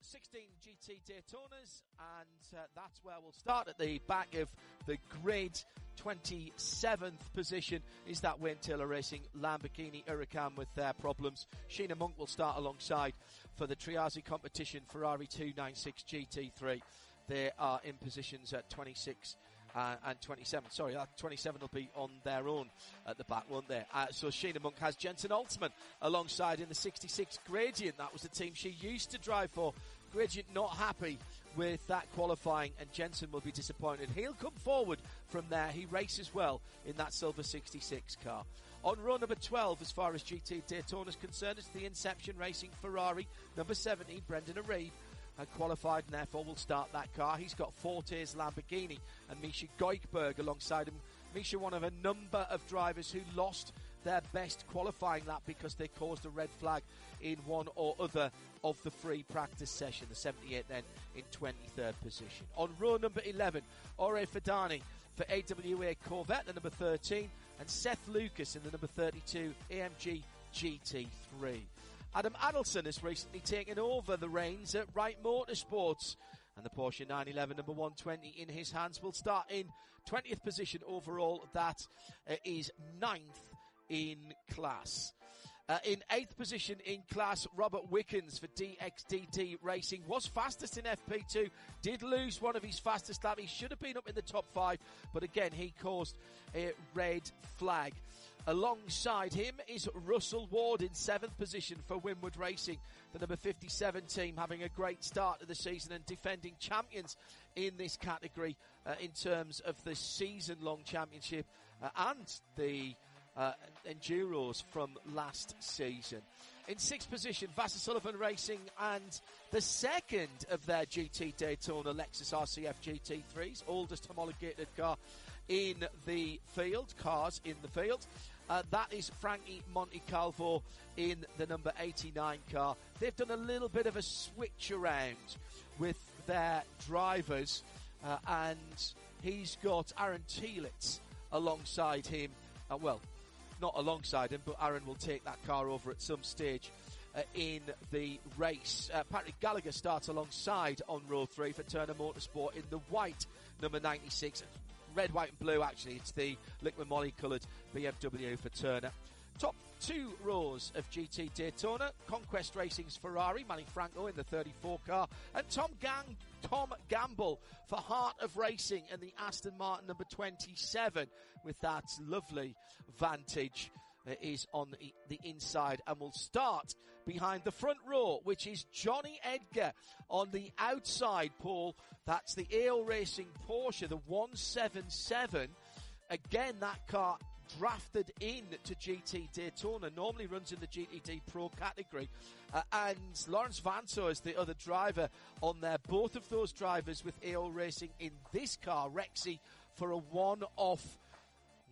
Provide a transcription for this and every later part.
16 GT Daytonas, and that's where we'll start at the back of the grid. 27th position is that Wayne Taylor Racing Lamborghini Huracan with their problems. Sheena Monk will start alongside for the Triazi competition Ferrari 296 GT3. They are in positions at 26 and 27. Sorry, 27 will be on their own at the back, won't they? So Sheena Monk has Jensen Altman alongside in the 66 Gradient. That was the team she used to drive for. Gradient not happy with that qualifying, and Jensen will be disappointed. He'll come forward from there. He races well in that silver 66 car. On row number 12, as far as GT Daytona is concerned, it's the Inception Racing Ferrari, number 17, Brendan Arib, qualified and therefore will start that car. He's got Forte's Lamborghini and Misha Goikberg alongside him. Misha, one of a number of drivers who lost their best qualifying lap because they caused a red flag in one or other of the free practice session. The 78 then in 23rd position. On row number 11, Ore Fadani for AWA Corvette, the number 13, and Seth Lucas in the number 32 AMG GT3. Adam Adelson has recently taken over the reins at Wright Motorsports, and the Porsche 911 number 120 in his hands will start in 20th position overall. That is 9th in class. In 8th position in class, Robert Wickens for DXDT Racing was fastest in FP2, did lose one of his fastest laps. He should have been up in the top 5, but again he caused a red flag. Alongside him is Russell Ward in 7th position for Winward Racing, the number 57 team, having a great start to the season and defending champions in this category in terms of the season-long championship and the Enduros from last season. In 6th position, Vassar Sullivan Racing and the second of their GT Daytona Lexus RCF GT3s, oldest homologated car in the field, cars in the field. That is Frankie Montecalvo in the number 89 car. They've done a little bit of a switch around with their drivers, and he's got Aaron Thielitz alongside him. Well, not alongside him, but Aaron will take that car over at some stage in the race. Patrick Gallagher starts alongside on row 3 for Turner Motorsport in the white number 96. Red, white and blue, actually. It's the liquid molly coloured BMW for Turner. Top 2 rows of GT Daytona, Conquest Racing's Ferrari, Manny Franco in the 34 car, and Tom Gamble for Heart of Racing and the Aston Martin number 27 with that lovely Vantage is on the inside, and will start behind the front row, which is Johnny Edgar on the outside, Paul. That's the AO Racing Porsche, the 177. Again, that car drafted in to GT Daytona, normally runs in the GTD Pro category, and Lawrence Vanto is the other driver on there. Both of those drivers with AO Racing in this car, Rexy, for a one-off,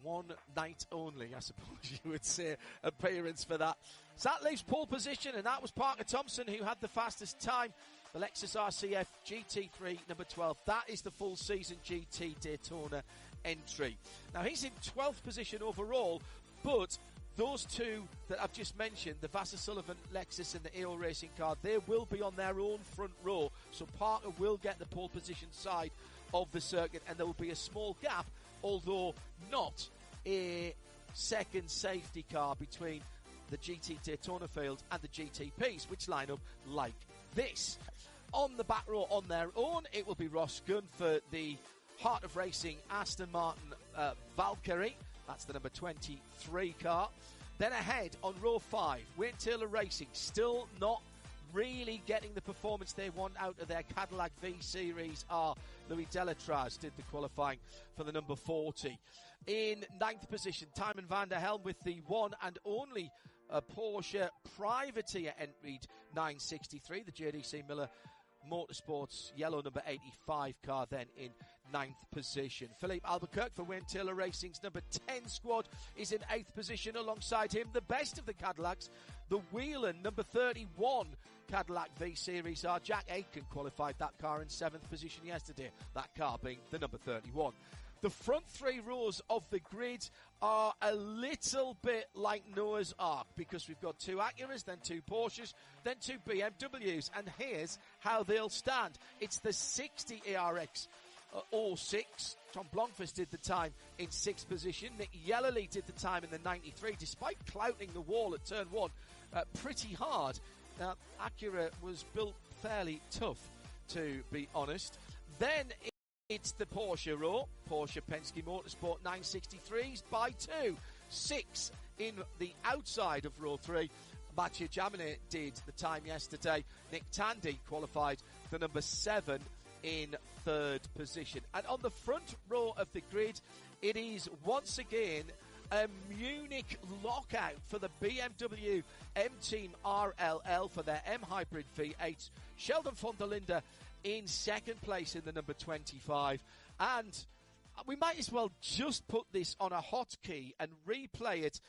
one night only, I suppose you would say, appearance for that. So that leaves pole position, and that was Parker Thompson who had the fastest time. The Lexus RCF GT3 number 12. That is the full season GT Daytona entry. Now he's in 12th position overall, but those two that I've just mentioned, the Vassar Sullivan Lexus and the AO Racing car, they will be on their own front row. So Parker will get the pole position side of the circuit, and there will be a small gap, although not a second safety car between the GT Daytona field and the GTPs, which line up like this. On the back row on their own, it will be Ross Gunn for the Heart of Racing Aston Martin Valkyrie. That's the number 23 car. Then ahead on row 5, Wayne Taylor Racing, still not really getting the performance they want out of their Cadillac V-Series R. Louis Delatraz did the qualifying for the number 40. In 9th position, Tymon van der Helm with the one and only Porsche Privateer entered 963, the JDC Miller Motorsports yellow number 85 car then in 9th position. Philippe Albuquerque for Wayne Taylor Racing's number 10 squad is in 8th position. Alongside him, the best of the Cadillacs, the Whelan number 31 Cadillac V-Series R. Jack Aitken qualified that car in 7th position yesterday, that car being the number 31. The front three rows of the grid are a little bit like Noah's Ark, because we've got 2 Acuras, then 2 Porsches, then 2 BMWs, and here's how they'll stand. It's the 60 ARX all 6. Tom Blomqvist did the time in 6th position. Nick Yellerly did the time in the 93, despite clouting the wall at turn 1 pretty hard. Now, Acura was built fairly tough, to be honest. Then it's the Porsche row. Porsche Penske Motorsport 963s by 2. 6 in the outside of row 3. Mattia Jamine did the time yesterday. Nick Tandy qualified the number 7 in 3rd position. And on the front row of the grid, it is once again a Munich lockout for the BMW M-Team RLL for their M-Hybrid V8. Sheldon von der Linde in 2nd place in the number 25. And we might as well just put this on a hotkey and replay it,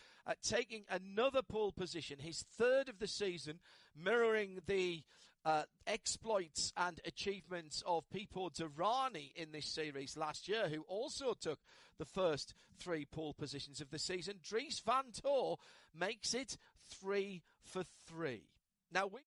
taking another pole position, his 3rd of the season, mirroring the exploits and achievements of Pipo Derani in this series last year, who also took the first 3 pole positions of the season. Dries van Tor makes it 3 for 3. Now we...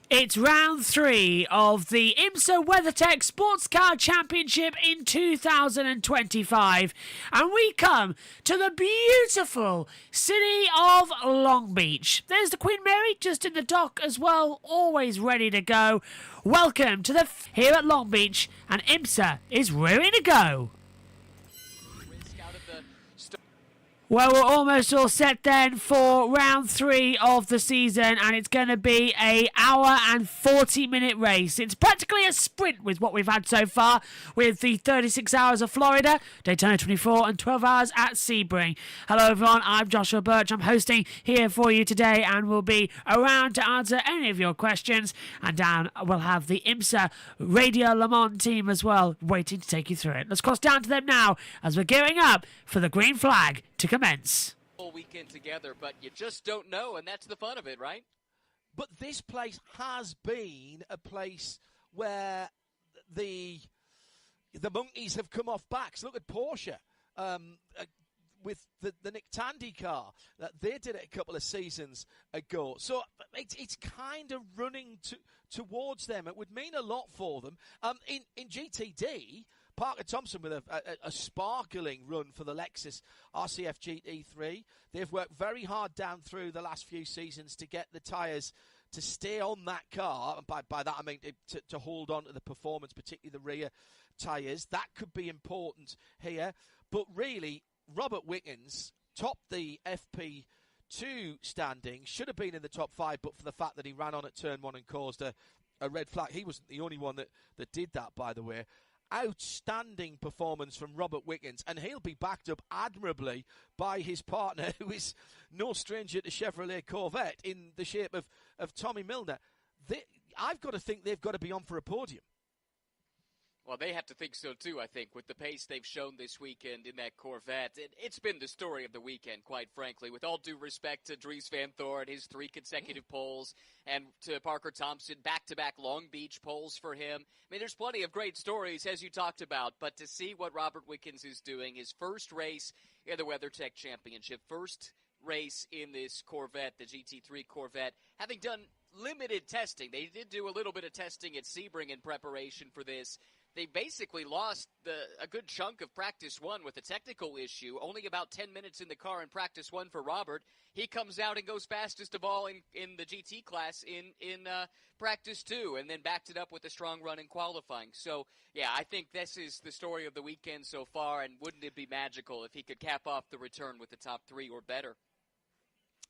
It's round 3 of the IMSA WeatherTech Sports Car Championship in 2025, and we come to the beautiful city of Long Beach. There's the Queen Mary just in the dock as well, always ready to go. Welcome to the here at Long Beach, and IMSA is ready to go. Well, we're almost all set then for round 3 of the season, and it's going to be an hour and 40-minute race. It's practically a sprint with what we've had so far, with the 36 hours of Florida, Daytona 24, and 12 hours at Sebring. Hello, everyone. I'm Joshua Birch. I'm hosting here for you today, and we'll be around to answer any of your questions. And down we'll have the IMSA Radio Le Mans team as well, waiting to take you through it. Let's cross down to them now as we're gearing up for the green flag to commence. Whole weekend together, but you just don't know, and that's the fun of it, right? But this place has been a place where the monkeys have come off backs. Look at Porsche with the Nick Tandy car. They did it a couple of seasons ago. So it's kind of running towards them. It would mean a lot for them. In GTD, Parker Thompson with a sparkling run for the Lexus RCF GT3. They've worked very hard down through the last few seasons to get the tyres to stay on that car. And by that I mean to hold on to the performance, particularly the rear tyres. That could be important here. But really, Robert Wickens topped the FP2 standing. Should have been in the top 5, but for the fact that he ran on at turn 1 and caused a red flag. He wasn't the only one that did that, by the way. Outstanding performance from Robert Wickens, and he'll be backed up admirably by his partner, who is no stranger to Chevrolet Corvette in the shape of Tommy Milner. I've got to think they've got to be on for a podium. Well, they have to think so, too, I think, with the pace they've shown this weekend in that Corvette. It's been the story of the weekend, quite frankly, with all due respect to Dries van Thor, his 3 consecutive poles, and to Parker Thompson, back-to-back Long Beach poles for him. I mean, there's plenty of great stories, as you talked about, but to see what Robert Wickens is doing, his first race in the WeatherTech Championship, first race in this Corvette, the GT3 Corvette, having done limited testing. They did do a little bit of testing at Sebring in preparation for this. They basically lost a good chunk of practice 1 with a technical issue. Only about 10 minutes in the car in practice 1 for Robert. He comes out and goes fastest of all in the GT class in practice 2, and then backed it up with a strong run in qualifying. So, yeah, I think this is the story of the weekend so far, and wouldn't it be magical if he could cap off the return with the top 3 or better?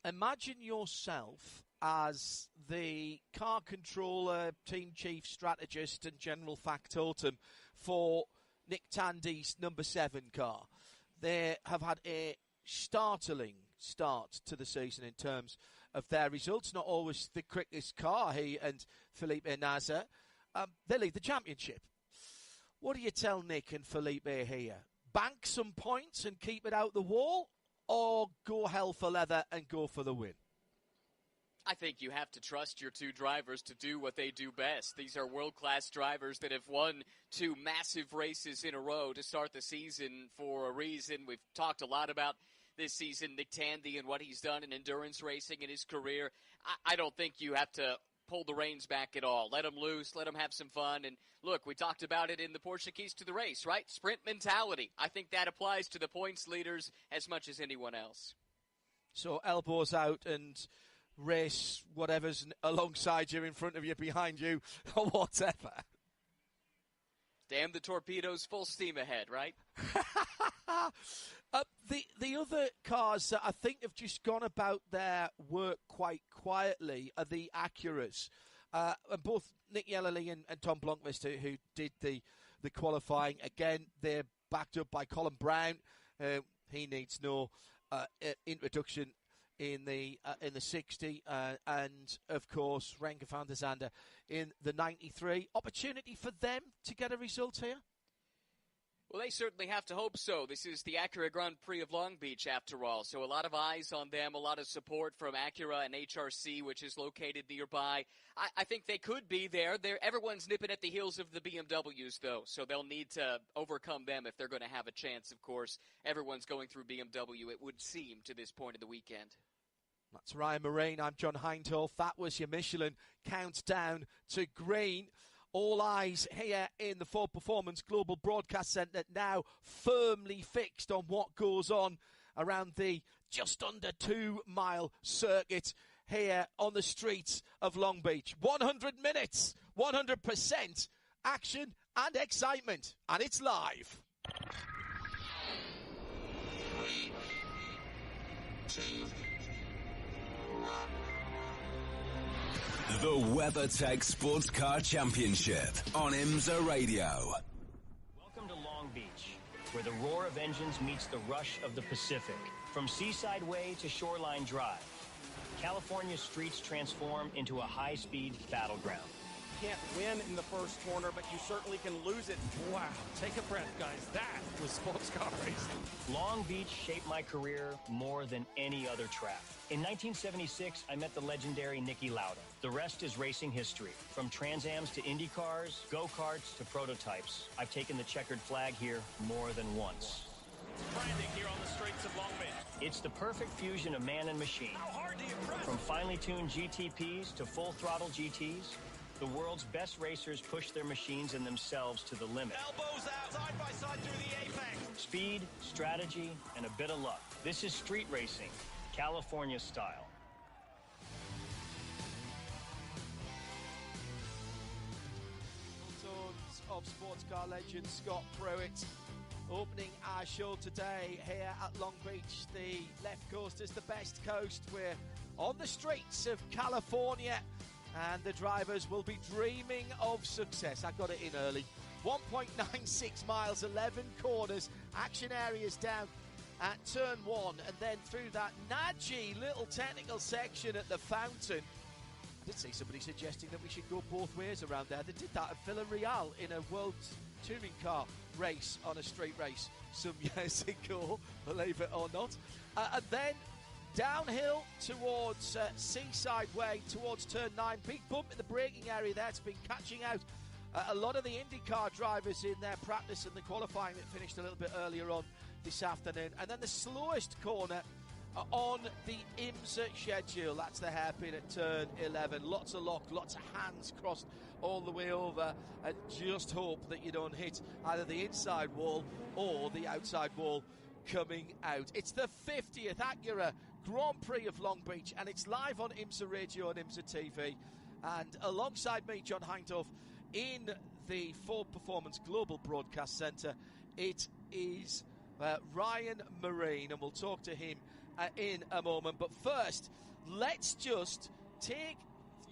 Imagine yourself as the car controller, team chief, strategist and general factotum for Nick Tandy's number 7 car. They have had a startling start to the season in terms of their results. Not always the quickest car, he and Felipe Nasr. They lead the championship. What do you tell Nick and Felipe here? Bank some points and keep it out the wall, or go hell for leather and go for the win? I think you have to trust your two drivers to do what they do best. These are world-class drivers that have won 2 massive races in a row to start the season for a reason. We've talked a lot about this season, Nick Tandy, and what he's done in endurance racing in his career. I don't think you have to pull the reins back at all. Let them loose, let them have some fun. And look, we talked about it in the Porsche Keys to the Race, right? Sprint mentality. I think that applies to the points leaders as much as anyone else. So elbows out and race whatever's alongside you, in front of you, behind you, or whatever. Damn the torpedoes, full steam ahead, right? The other cars that I think have just gone about their work quite quietly are the Acuras. And both Nick Yellerly and Tom Blomqvist, who did the qualifying, again, they're backed up by Colin Brown. He needs no introduction in the 60, and of course Renke van der Zande in the 93. Opportunity for them to get a result here? Well, they certainly have to hope so. This is the Acura Grand Prix of Long Beach, after all, so a lot of eyes on them, a lot of support from Acura and HRC, which is located nearby. I think they could be there. Everyone's nipping at the heels of the BMWs, though, so they'll need to overcome them if they're going to have a chance, of course. Everyone's going through BMW, it would seem, to this point of the weekend. That's Ryan Marine. I'm John Hindhaugh. That was your Michelin countdown to green. All eyes here in the Ford Performance Global Broadcast Centre, now firmly fixed on what goes on around the just under 2-mile circuit here on the streets of Long Beach. 100 minutes, 100% action and excitement, and it's live. 3, 2, 1. The WeatherTech Sports Car Championship on IMSA Radio. Welcome to Long Beach, where the roar of engines meets the rush of the Pacific. From Seaside Way to Shoreline Drive, California's streets transform into a high-speed battleground. Can't win in the first corner, but you certainly can lose it. Wow, take a breath, guys. That was sports car racing. Long Beach shaped my career more than any other track. In 1976, I met the legendary Niki Lauda. The rest is racing history. From Trans Ams to Indy cars, go-karts to prototypes, I've taken the checkered flag here more than once. Branding here on the streets of Long Beach. It's the perfect fusion of man and machine. How hard do you press? From finely tuned GTPs to full-throttle GTs, the world's best racers push their machines and themselves to the limit. Elbows out, side by side through the apex. Speed, strategy, and a bit of luck. This is street racing, California style. Tons of sports car legend Scott Pruitt opening our show today here at Long Beach. The left coast is the best coast. We're on the streets of California, and the drivers will be dreaming of success. I got it in early. 1.96 miles, 11 corners, action areas down at turn 1, and then through that nudgy little technical section at the fountain. I did see somebody suggesting that we should go both ways around there. They did that at Villarreal in a World Touring Car race on a street race some years ago, believe it or not. And then downhill towards Seaside Way, towards turn 9. Big bump in the braking area there. It's been catching out a lot of the IndyCar drivers in their practice and the qualifying that finished a little bit earlier on this afternoon. And then the slowest corner on the IMSA schedule. That's the hairpin at turn 11. Lots of lock, lots of hands crossed all the way over, and just hope that you don't hit either the inside wall or the outside wall coming out. It's the 50th Acura Grand Prix of Long Beach, and it's live on IMSA Radio and IMSA TV. And alongside me, John Hindhaugh, in the Ford Performance Global Broadcast Centre, it is Ryan Marine, and we'll talk to him in a moment. But first, let's just take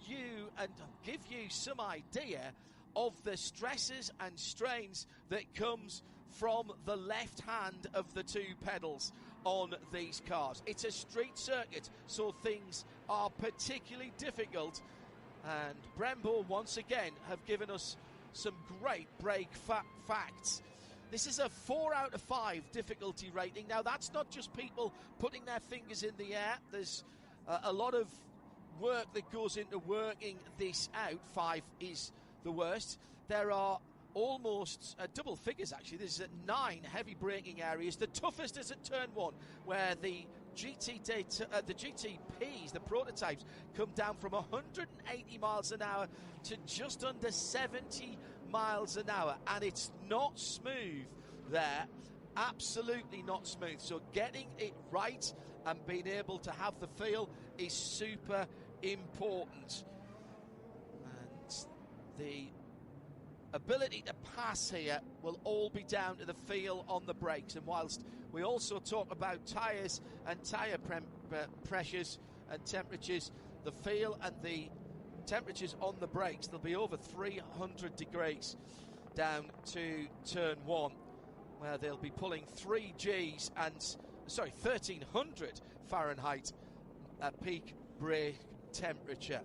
you and give you some idea of the stresses and strains that comes from the left hand of the two pedals on these cars. It's a street circuit, so things are particularly difficult. And Brembo, once again, have given us some great brake facts. This is a 4 out of 5 difficulty rating. Now, that's not just people putting their fingers in the air. There's a lot of work that goes into working this out. 5 is the worst. There are almost double figures, actually. There's 9 heavy braking areas. The toughest is at turn 1, where the GTPs, the prototypes, come down from 180 miles an hour to just under 70 miles an hour, and it's not smooth there, absolutely not smooth. So getting it right and being able to have the feel is super important, and the ability to pass here will all be down to the feel on the brakes. And whilst we also talk about tyres and tyre pressures and temperatures, the feel and the temperatures on the brakes, they'll be over 300 degrees down to turn 1, where they'll be pulling 1300 Fahrenheit at peak brake temperature.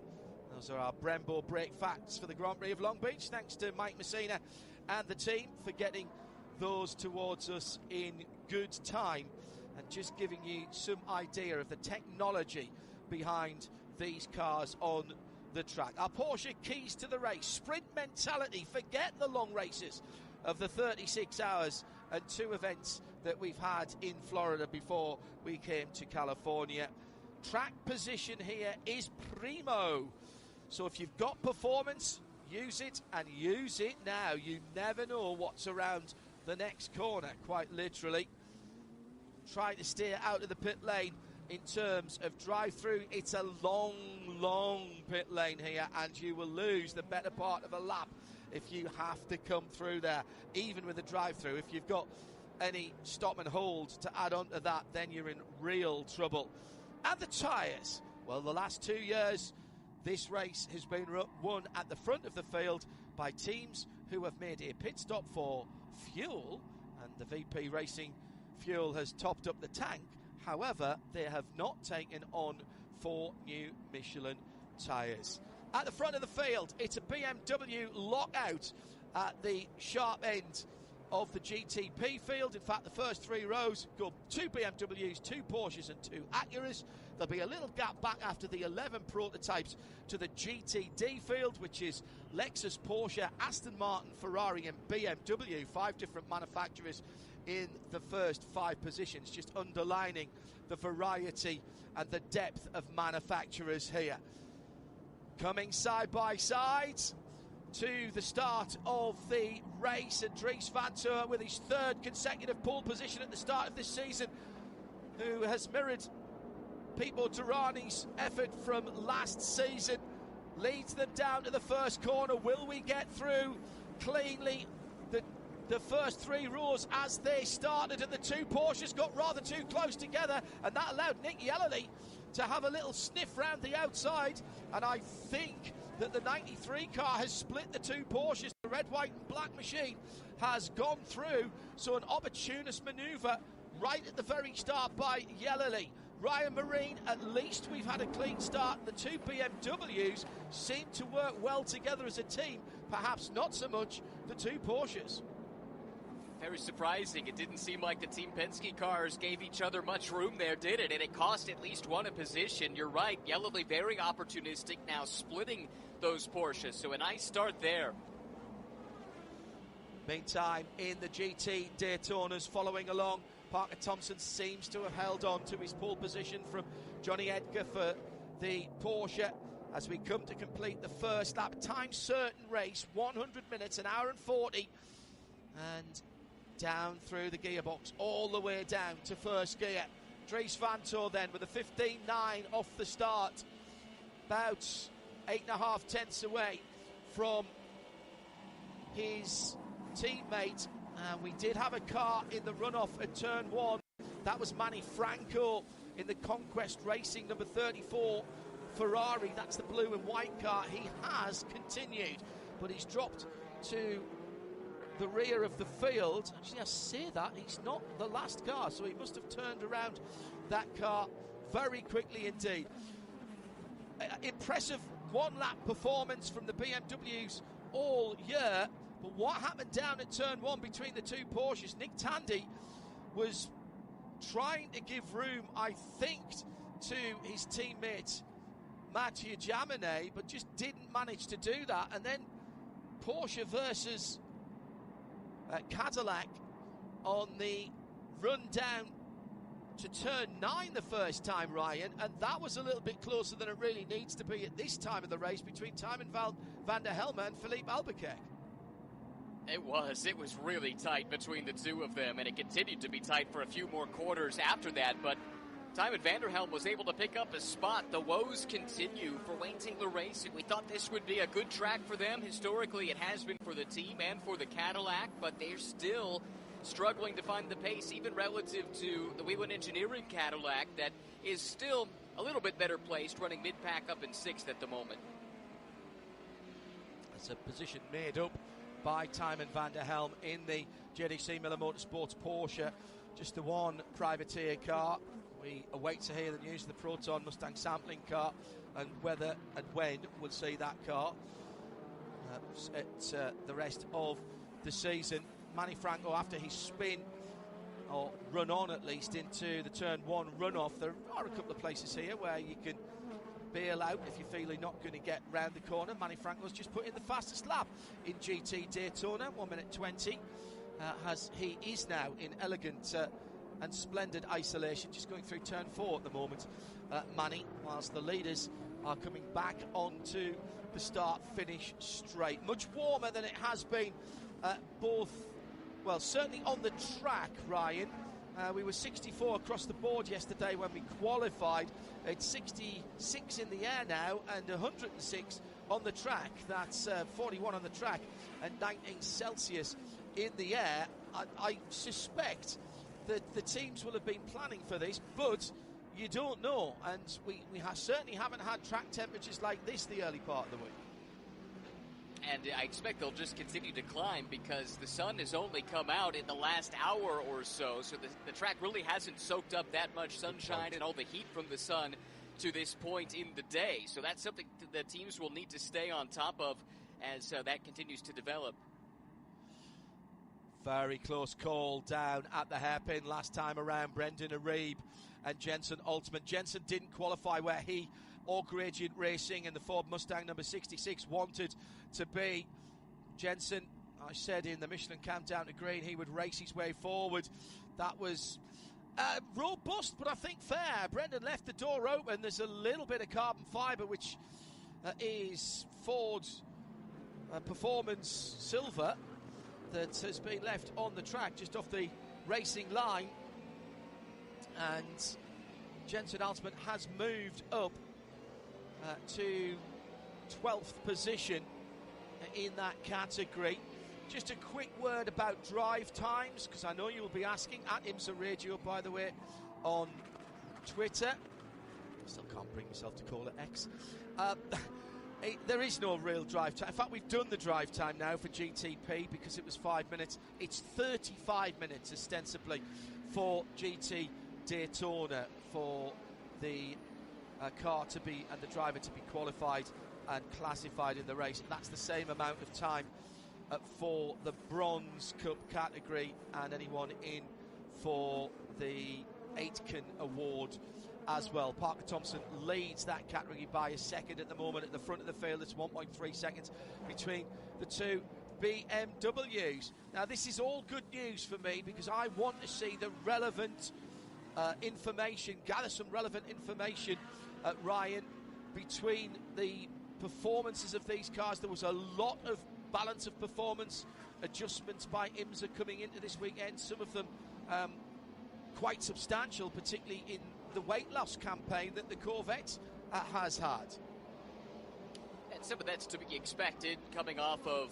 Those are our Brembo brake facts for the Grand Prix of Long Beach. Thanks to Mike Messina and the team for getting those towards us in good time and just giving you some idea of the technology behind these cars on the track. Our Porsche keys to the race, sprint mentality, forget the long races of the 36 hours and 2 events that we've had in Florida before we came to California. Track position here is primo. So if you've got performance, use it, and use it now. You never know what's around the next corner, quite literally. Try to steer out of the pit lane in terms of drive-through. It's a long, long pit lane here, and you will lose the better part of a lap if you have to come through there, even with a drive-through. If you've got any stop and hold to add on to that, then you're in real trouble. And the tyres, well, the last 2 years, this race has been won at the front of the field by teams who have made a pit stop for fuel, and the VP Racing fuel has topped up the tank. However, they have not taken on 4 new Michelin tyres. At the front of the field, it's a BMW lockout at the sharp end of the GTP field. In fact, the first 3 rows go 2 BMWs, 2 Porsches and 2 Acuras. There'll be a little gap back after the 11 prototypes to the GTD field, which is Lexus, Porsche, Aston Martin, Ferrari and BMW. 5 different manufacturers in the first 5 positions, just underlining the variety and the depth of manufacturers here. Coming side by side to the start of the race, and Dries Van Toor with his 3rd consecutive pole position at the start of this season, who has mirrored Pipo Derani's effort from last season, leads them down to the first corner. Will we get through cleanly the first 3 rows as they started? And the 2 Porsches got rather too close together, and that allowed Nick Yellerly to have a little sniff round the outside, and I think that the 93 car has split the 2 Porsches. The red, white and black machine has gone through, so an opportunist manoeuvre right at the very start by Yellerly. Ryan Marine, at least we've had a clean start. The 2 BMWs seem to work well together as a team, perhaps not so much the 2 Porsches. Very surprising. It didn't seem like the Team Penske cars gave each other much room there, did it? And it cost at least one a position. You're right, Yellerly very opportunistic now, splitting those Porsches. So a nice start there. Meantime, in the GT Daytonas following along, Parker Thompson seems to have held on to his pole position from Johnny Edgar for the Porsche as we come to complete the first lap. Time certain race, 100 minutes, an hour and 40. And down through the gearbox, all the way down to first gear. Dries Van Toor then with a 15.9 off the start, about 8.5 tenths away from his teammate. And we did have a car in the runoff at turn 1. That was Manny Franco in the Conquest Racing number 34 Ferrari. That's the blue and white car. He has continued, but he's dropped to the rear of the field. Actually, I say that, he's not the last car, so he must have turned around that car very quickly indeed. Impressive one-lap performance from the BMWs all year, but what happened down at turn 1 between the two Porsches? Nick Tandy was trying to give room, I think, to his teammate Mathieu Jaminet, but just didn't manage to do that. And then Porsche versus Cadillac on the run down to turn 9 the first time, Ryan, and that was a little bit closer than it really needs to be at this time of the race between Timon van der Helme and Philippe Albuquerque. It was really tight between the two of them, and it continued to be tight for a few more quarters after that, but Timon van der Helme was able to pick up a spot. The woes continue for Wayne Taylor Racing. We thought this would be a good track for them. Historically, it has been for the team and for the Cadillac, but they're still struggling to find the pace, even relative to the Whelen Engineering Cadillac that is still a little bit better placed, running mid-pack up in 6th at the moment. That's a position made up by Timon van der Helme in the JDC Miller Motorsports Porsche. Just the one privateer car. We await to hear the news of the Proton Mustang sampling car and whether and when we'll see that car at the rest of the season. Manny Franco, after his spin, or run on at least, into the turn 1 runoff, there are a couple of places here where you can bail out if you feel you're not going to get round the corner. Manny Franco's just put in the fastest lap in GT Daytona, 1 minute 20, as he is now in elegant and splendid isolation, just going through turn 4 at the moment, Manny, whilst the leaders are coming back onto the start-finish straight. Much warmer than it has been certainly on the track, Ryan. We were 64 across the board yesterday when we qualified. It's 66 in the air now and 106 on the track. That's 41 on the track and 19 Celsius in the air. I suspect that the teams will have been planning for this, but you don't know. And we certainly haven't had track temperatures like this the early part of the week. And I expect they'll just continue to climb because the sun has only come out in the last hour or so. So the track really hasn't soaked up that much sunshine and all the heat from the sun to this point in the day. So that's something the teams will need to stay on top of as that continues to develop. Very close call down at the hairpin last time around. Brendan Arieb and Jensen Altman. Jensen didn't qualify where he or Gradient Racing and the Ford Mustang number 66 wanted to be. Jensen, I said in the Michelin Countdown to Green, he would race his way forward. That was robust, but I think fair. Brendan left the door open. There's a little bit of carbon fibre, which is Ford's Performance Silver, that has been left on the track just off the racing line. And Jensen Altman has moved up to 12th position in that category. Just a quick word about drive times, because I know you'll be asking, at IMSA Radio, by the way, on Twitter. Still can't bring myself to call it X. There is no real drive time. In fact, we've done the drive time now for GTP because it was 5 minutes. It's 35 minutes ostensibly for GT Daytona for the car to be and the driver to be qualified and classified in the race. And that's the same amount of time for the Bronze Cup category and anyone in for the Aitken Award as well. Parker Thompson leads that category by a second at the moment. At the front of the field, it's 1.3 seconds between the two BMWs. Now, this is all good news for me because I want to see the relevant information, gather some relevant information, Ryan, between the performances of these cars. There was a lot of balance of performance adjustments by IMSA coming into this weekend, some of them quite substantial, particularly in the weight loss campaign that the Corvette has had. And some of that's to be expected coming off of,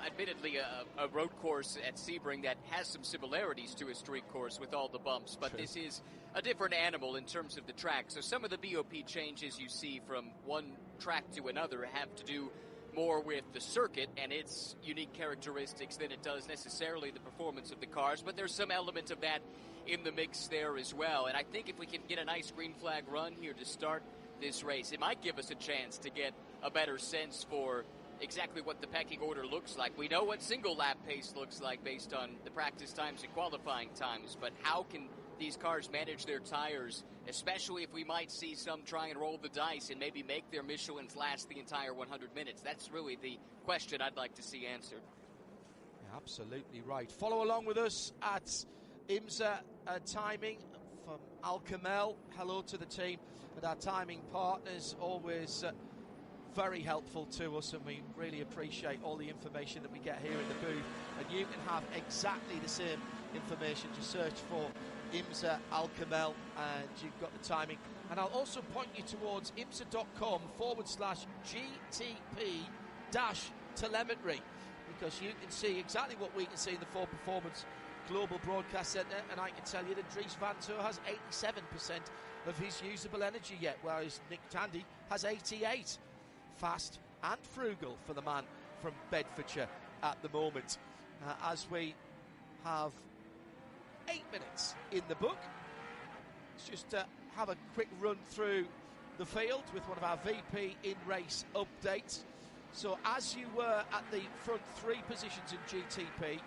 admittedly, a road course at Sebring that has some similarities to a street course with all the bumps, but This is a different animal in terms of the track. So some of the BOP changes you see from one track to another have to do more with the circuit and its unique characteristics than it does necessarily the performance of the cars, but there's some element of that in the mix there as well. And I think if we can get a nice green flag run here to start this race, it might give us a chance to get a better sense for exactly what the pecking order looks like. We know what single lap pace looks like based on the practice times and qualifying times, but how can these cars manage their tires, especially if we might see some try and roll the dice and maybe make their Michelins last the entire 100 minutes? That's really the question I'd like to see answered. Yeah, absolutely right. Follow along with us at IMSA timing from Al Kamel. Hello to the team and our timing partners, always very helpful to us, and we really appreciate all the information that we get here in the booth. And you can have exactly the same information. Just search for IMSA Al Kamel and you've got the timing. And I'll also point you towards imsa.com/GTP-telemetry, because you can see exactly what we can see in the Ford Performance Global Broadcast Centre, and I can tell you that Dries Van Toor has 87% of his usable energy yet, whereas Nick Tandy has 88%. Fast and frugal for the man from Bedfordshire at the moment. As we have 8 minutes in the book, let's just have a quick run through the field with one of our VP in-race updates. So as you were at the front three positions in GTP,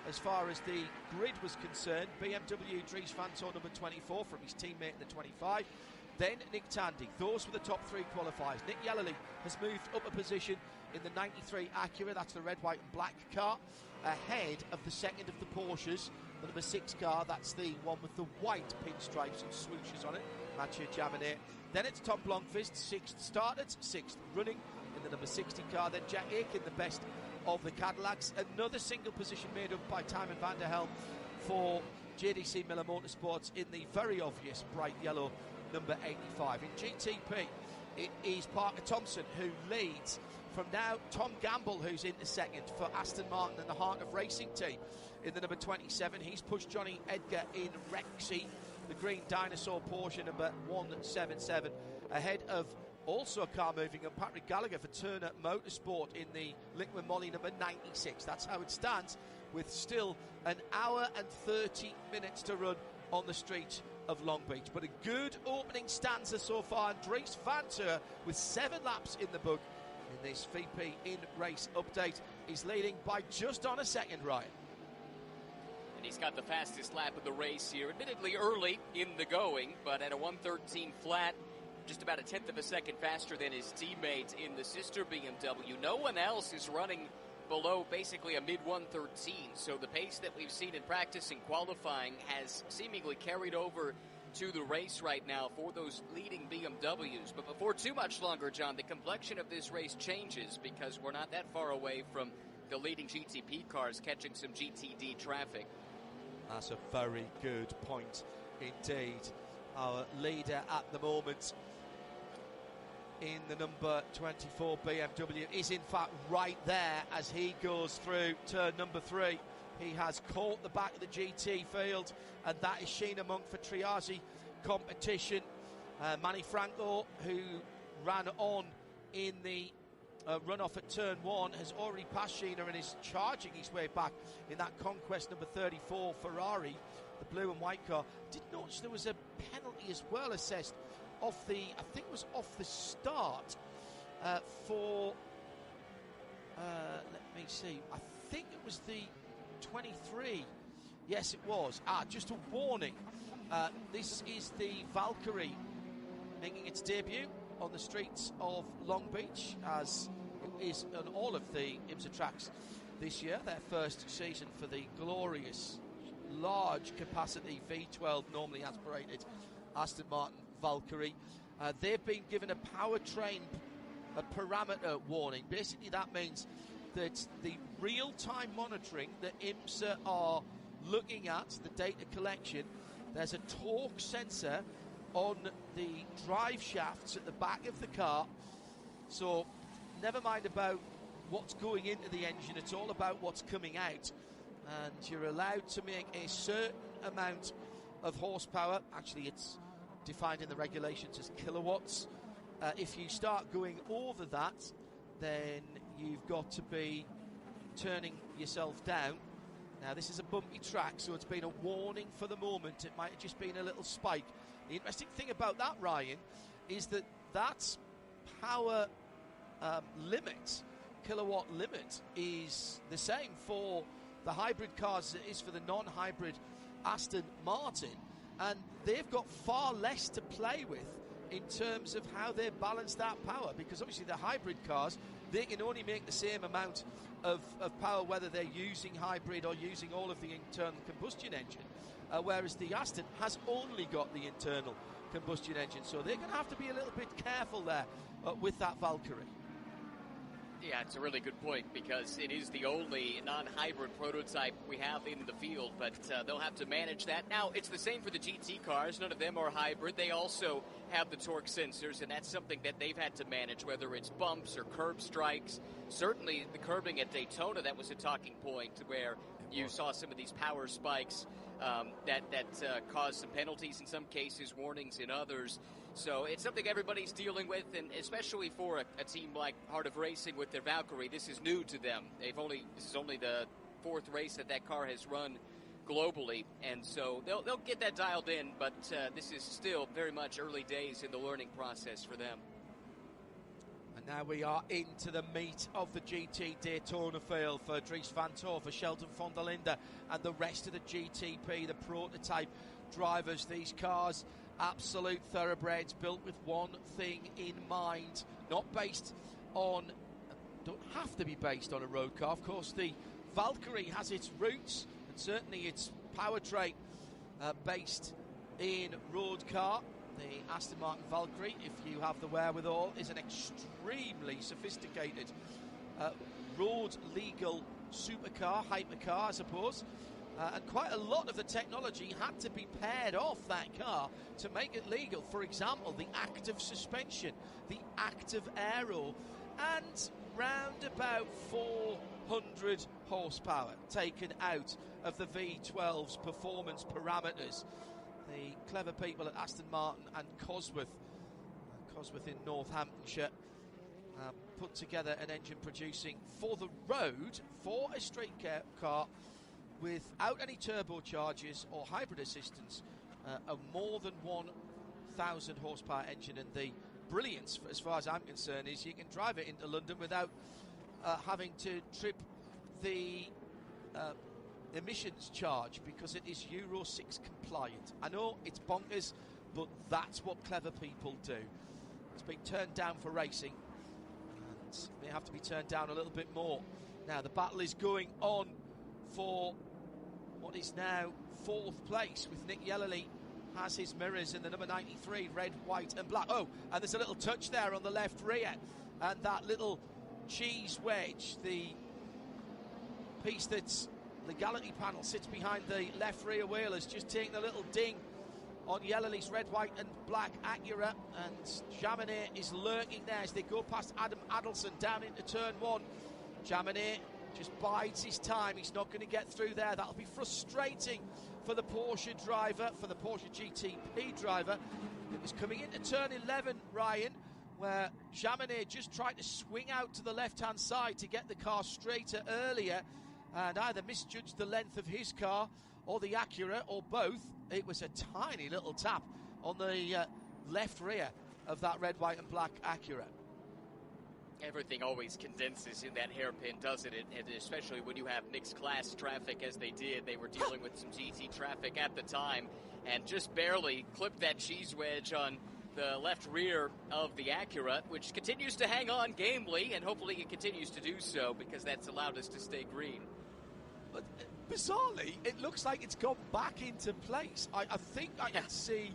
as far as the grid was concerned, BMW Dries Van Toor number 24 from his teammate in the 25. Then Nick Tandy. Those were the top three qualifiers. Nick Yellerly has moved up a position in the 93 Acura. That's the red, white and black car, ahead of the second of the Porsches. The number 6 car, that's the one with the white pinstripes and swooshes on it. Mathieu Jaminet. Then it's Tom Blomqvist, 6th started, 6th running in the number 60 car. Then Jack Aitken, the best of the Cadillacs. Another single position made up by Timon van der Helm for JDC Miller Motorsports in the very obvious bright yellow number 85. In GTP, it is Parker Thompson who leads. From now, Tom Gamble, who's into second for Aston Martin and the Heart of Racing team in the number 27. He's pushed Johnny Edgar in Rexy, the green dinosaur Porsche number 177, ahead of also a car moving on, Patrick Gallagher for Turner Motorsport in the Liquid Molly number 96. That's how it stands, with still an hour and 30 minutes to run on the street of Long Beach. But a good opening stanza so far, and Dries Van Toor with 7 laps in the book in this VP in-race update. He's leading by just on a second, Ryan. And he's got the fastest lap of the race here, admittedly early in the going, but at a 1:13 flat, just about a tenth of a second faster than his teammate in the sister BMW. No one else is running below basically a mid-1:13, so the pace that we've seen in practice and qualifying has seemingly carried over to the race right now for those leading BMWs. But before too much longer, John, the complexion of this race changes, because we're not that far away from the leading GTP cars catching some GTD traffic. That's a very good point indeed. Our leader at the moment in the number 24 BMW is in fact right there as he goes through turn number 3. He has caught the back of the GT field, and that is Sheena Monk for Triazi competition. Manny Franco, who ran on in the runoff at turn 1, has already passed Sheena and is charging his way back in that Conquest number 34 Ferrari, the blue and white car. Did notice there was a penalty as well assessed off the, I think it was off the start for, let me see, I think it was the 23. Yes, it was. Just a warning. This is the Valkyrie making its debut on the streets of Long Beach, as it is on all of the IMSA tracks this year. Their first season for the glorious, large capacity V12, normally aspirated Aston Martin Valkyrie. They've been given a powertrain parameter warning. Basically, that means that the real-time monitoring that IMSA are looking at, the data collection, there's a torque sensor on the drive shafts at the back of the car. So never mind about what's going into the engine, it's all about what's coming out. And you're allowed to make a certain amount of horsepower. Actually, it's defined in the regulations as kilowatts. If you start going over that, then you've got to be turning yourself down. Now, this is a bumpy track, so it's been a warning for the moment. It might have just been a little spike. The interesting thing about that, Ryan, is that that's power limit, kilowatt limit, is the same for the hybrid cars as it is for the non-hybrid Aston Martin, and they've got far less to play with in terms of how they balance that power, because obviously the hybrid cars, they can only make the same amount of power whether they're using hybrid or using all of the internal combustion engine, whereas the Aston has only got the internal combustion engine, so they're going to have to be a little bit careful there with that Valkyrie. Yeah, it's a really good point, because it is the only non-hybrid prototype we have in the field, but they'll have to manage that. Now, it's the same for the GT cars. None of them are hybrid. They also have the torque sensors, and that's something that they've had to manage, whether it's bumps or curb strikes. Certainly, the curbing at Daytona, that was a talking point where you saw some of these power spikes that caused some penalties in some cases, warnings in others. So it's something everybody's dealing with, and especially for a team like Heart of Racing with their Valkyrie, this is new to them. This is only the fourth race that car has run globally, and so they'll get that dialed in, but this is still very much early days in the learning process for them. And now we are into the meat of the GT Daytona field for Dries van Tor, for Sheldon van der Linde, and the rest of the GTP, the prototype drivers. These cars, absolute thoroughbreds, built with one thing in mind, not based on, don't have to be based on a road car. Of course, the Valkyrie has its roots, and certainly its powertrain based in road car. The Aston Martin Valkyrie, if you have the wherewithal, is an extremely sophisticated road legal supercar, hypercar, I suppose. And quite a lot of the technology had to be paired off that car to make it legal. For example, the active suspension, the active aero, and round about 400 horsepower taken out of the V12's performance parameters. The clever people at Aston Martin and Cosworth in Northamptonshire, put together an engine producing for the road, for a straight car, without any turbochargers or hybrid assistance, a more than 1,000 horsepower engine. And the brilliance, as far as I'm concerned, is you can drive it into London without having to trip the emissions charge, because it is Euro 6 compliant. I know it's bonkers, but that's what clever people do. It's been turned down for racing, and may have to be turned down a little bit more. Now the battle is going on for what is now fourth place, with Nick Yellerly has his mirrors in the number 93, red, white and black. Oh, and there's a little touch there on the left rear, and that little cheese wedge, the piece that's legality panel sits behind the left rear wheel, has just taken a little ding on Yellerly's red, white and black Acura, and Jaminet is lurking there as they go past Adam Adelson down into turn one. Jaminet just bides his time. He's not going to get through there. That'll be frustrating for the Porsche driver, for the Porsche GTP driver. It was coming into turn 11, Ryan, where Jaminet just tried to swing out to the left-hand side to get the car straighter earlier, and either misjudged the length of his car or the Acura, or both. It was a tiny little tap on the left rear of that red, white and black Acura. Everything always condenses in that hairpin, doesn't it? And especially when you have mixed class traffic, as they did. They were dealing with some GT traffic at the time, and just barely clipped that cheese wedge on the left rear of the Acura, which continues to hang on gamely, and hopefully it continues to do so, because that's allowed us to stay green. But bizarrely, it looks like it's gone back into place. I think I can see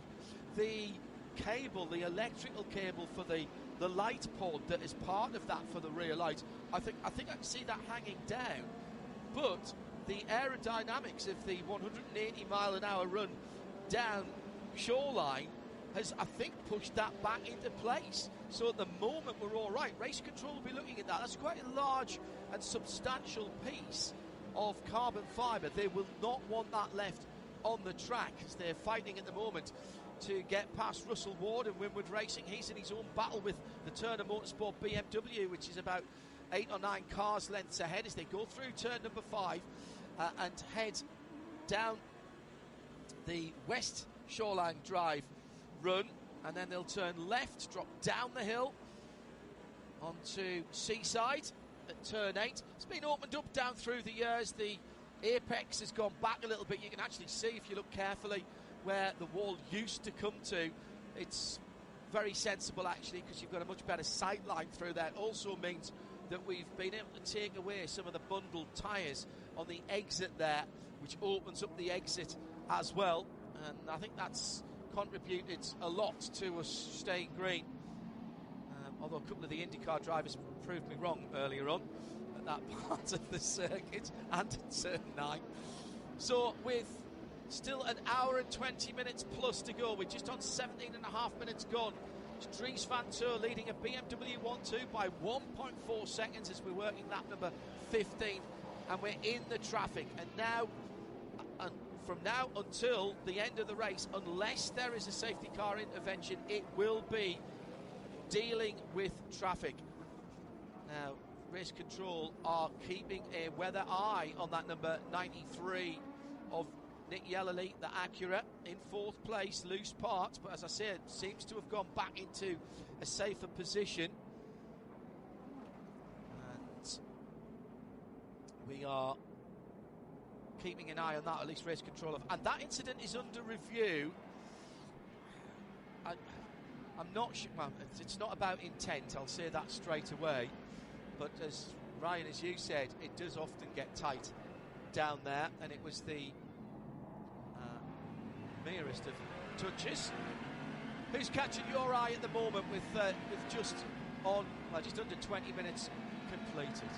the cable, the electrical cable for the light pod that is part of that for the rear lights. I think I can see that hanging down. But the aerodynamics of the 180 mile an hour run down shoreline has, I think, pushed that back into place. So at the moment we're all right. Race Control will be looking at that. That's quite a large and substantial piece of carbon fibre. They will not want that left on the track, as they're fighting at the moment to get past Russell Ward and Winward Racing. He's in his own battle with the Turner Motorsport BMW, which is about 8 or 9 cars lengths ahead as they go through turn number 5 and head down the West Shoreline Drive run, and then they'll turn left, drop down the hill onto Seaside at turn 8. It's been opened up down through the years. The apex has gone back a little bit. You can actually see, if you look carefully, where the wall used to come to. It's very sensible, actually, because you've got a much better sight line through there. It also means that we've been able to take away some of the bundled tyres on the exit there, which opens up the exit as well. And I think that's contributed a lot to us staying green. Although a couple of the IndyCar drivers proved me wrong earlier on at that part of the circuit and at turn 9. So with still an hour and 20 minutes plus to go, we're just on 17 and a half minutes gone. It's Dries van Toor leading a BMW 1-2 by 1.4 seconds as we're working lap number 15, and we're in the traffic. And now, from now until the end of the race, unless there is a safety car intervention, it will be dealing with traffic. Now, race control are keeping a weather eye on that number 93 of Nick Yellowly, the Acura, in 4th place, loose parts, but as I said, seems to have gone back into a safer position. And we are keeping an eye on that, at least race control. And that incident is under review. I'm not sure, well, it's not about intent, I'll say that straight away. But as Ryan, as you said, it does often get tight down there, and it was the merest of touches. Who's catching your eye at the moment with just under 20 minutes completed?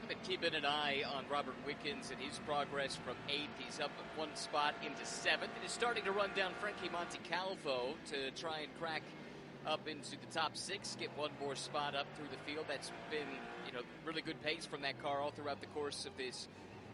I've been keeping an eye on Robert Wickens and his progress from 8th. He's up 1 spot into 7th, and is starting to run down Frankie Montecalvo to try and crack up into the top 6, get 1 more spot up through the field. That's been, really good pace from that car all throughout the course of this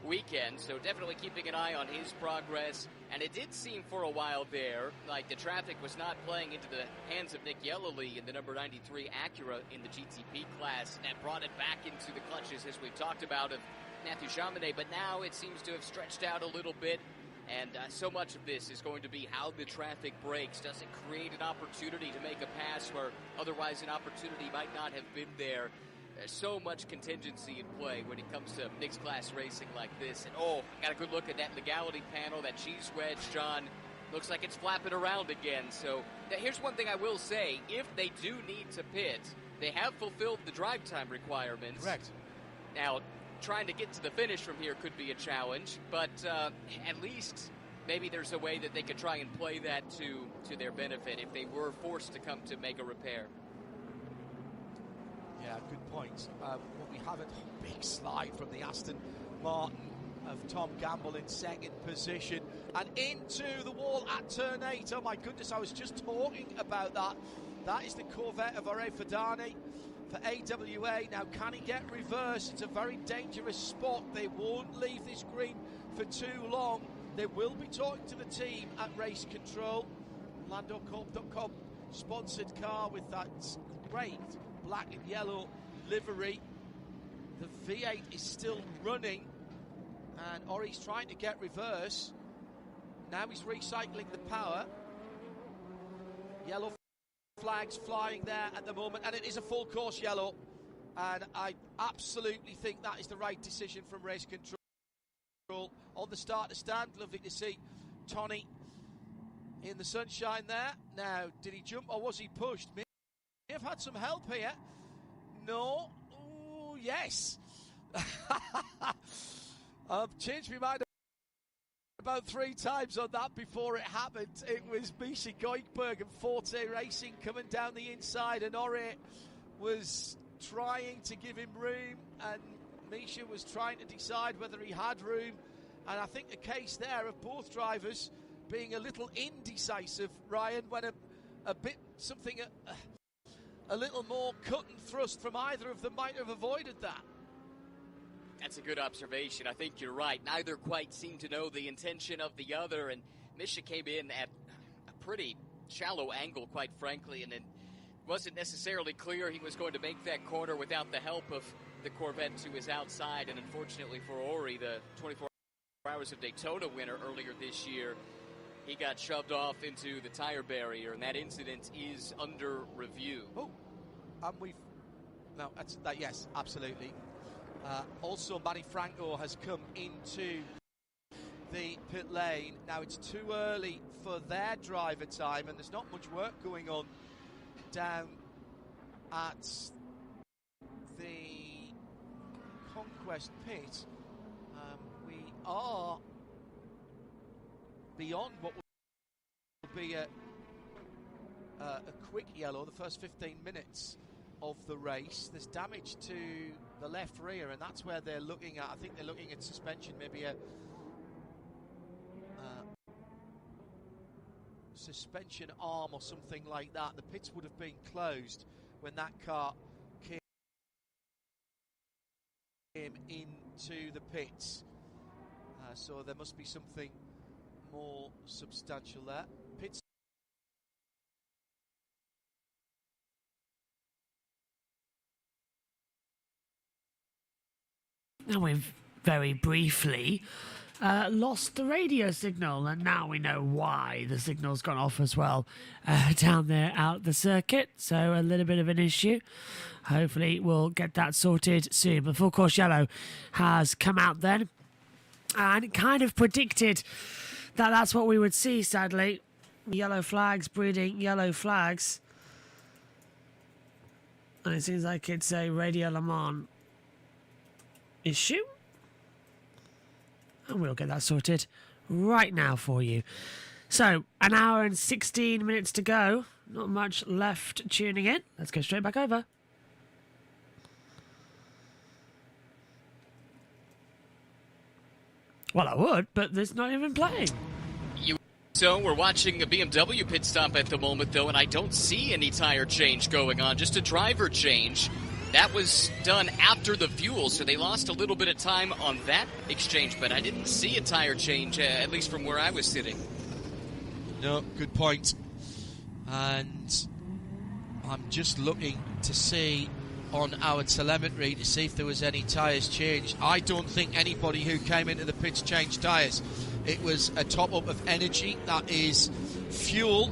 weekend, so definitely keeping an eye on his progress. And it did seem for a while there like the traffic was not playing into the hands of Nick Yellowly in the number 93 Acura in the GTP class, and that brought it back into the clutches, as we've talked about, of Mathieu Jaminet. But now it seems to have stretched out a little bit, and so much of this is going to be how the traffic breaks. Does it create an opportunity to make a pass where otherwise an opportunity might not have been there? There's so much contingency in play when it comes to mixed class racing like this. And got a good look at that legality panel, that cheese wedge, John. Looks like it's flapping around again. So here's one thing I will say. If they do need to pit, they have fulfilled the drive time requirements. Correct. Now, trying to get to the finish from here could be a challenge, but at least maybe there's a way that they could try and play that to their benefit if they were forced to come to make a repair. Yeah, good point. But we have a big slide from the Aston Martin of Tom Gamble in 2nd position and into the wall at turn 8. Oh my goodness, I was just talking about that. That is the Corvette of Ore Fadani for AWA. Now, can he get reverse? It's a very dangerous spot. They won't leave this green for too long. They will be talking to the team at race control. LandoCorp.com sponsored car with that great black and yellow livery. The V8 is still running, and Ori's trying to get reverse. Now he's recycling the power. Yellow flags flying there at the moment, and it is a full course yellow, and I absolutely think that is the right decision from race control. On the starter stand, lovely to see Tony in the sunshine there. Now, did he jump or was he pushed? May have had some help here. No. Oh, yes. I've changed my mind about 3 times on that before it happened. It was Misha Goikberg and Forte Racing coming down the inside, and Ore was trying to give him room, and Misha was trying to decide whether he had room. And I think the case there of both drivers being a little indecisive, Ryan, when a little more cut and thrust from either of them might have avoided that. That's a good observation. I think you're right. Neither quite seemed to know the intention of the other, and Misha came in at a pretty shallow angle, quite frankly, and then Wasn't necessarily clear he was going to make that corner without the help of the Corvette to his outside, and unfortunately for Ori, the 24 Hours of Daytona winner earlier this year, he got shoved off into the tire barrier, and that incident is under review. Oh, and we've... No, that's that. Yes, absolutely. Also, Manny Franco has come into the pit lane. Now, it's too early for their driver time, and there's not much work going on down at the Conquest pit. We are beyond what will be a quick yellow, the first 15 minutes of the race. There's damage to the left rear, and that's where they're looking at. I think they're looking at suspension, maybe a suspension arm or something like that. The pits would have been closed when that car came into the pits, so there must be something more substantial there. Pits. Now we've very briefly lost the radio signal, and now we know why the signal's gone off as well down there out the circuit. So a little bit of an issue. Hopefully we'll get that sorted soon. But full course yellow has come out then, and kind of predicted that that's what we would see, sadly. Yellow flags breeding yellow flags. And it seems like it's a Radio Le Mans issue, and we'll get that sorted right now for you. So, an hour and 16 minutes to go. Not much left tuning in. Let's go straight back over. Well, I would, but there's not even playing. So we're watching a BMW pit stop at the moment, though, and I don't see any tire change going on, just a driver change. That was done after the fuel, so they lost a little bit of time on that exchange, but I didn't see a tire change, at least from where I was sitting. No, good point. And I'm just looking to see on our telemetry to see if there was any tyres changed. I don't think anybody who came into the pits changed tyres. It was a top-up of energy, that is fuel.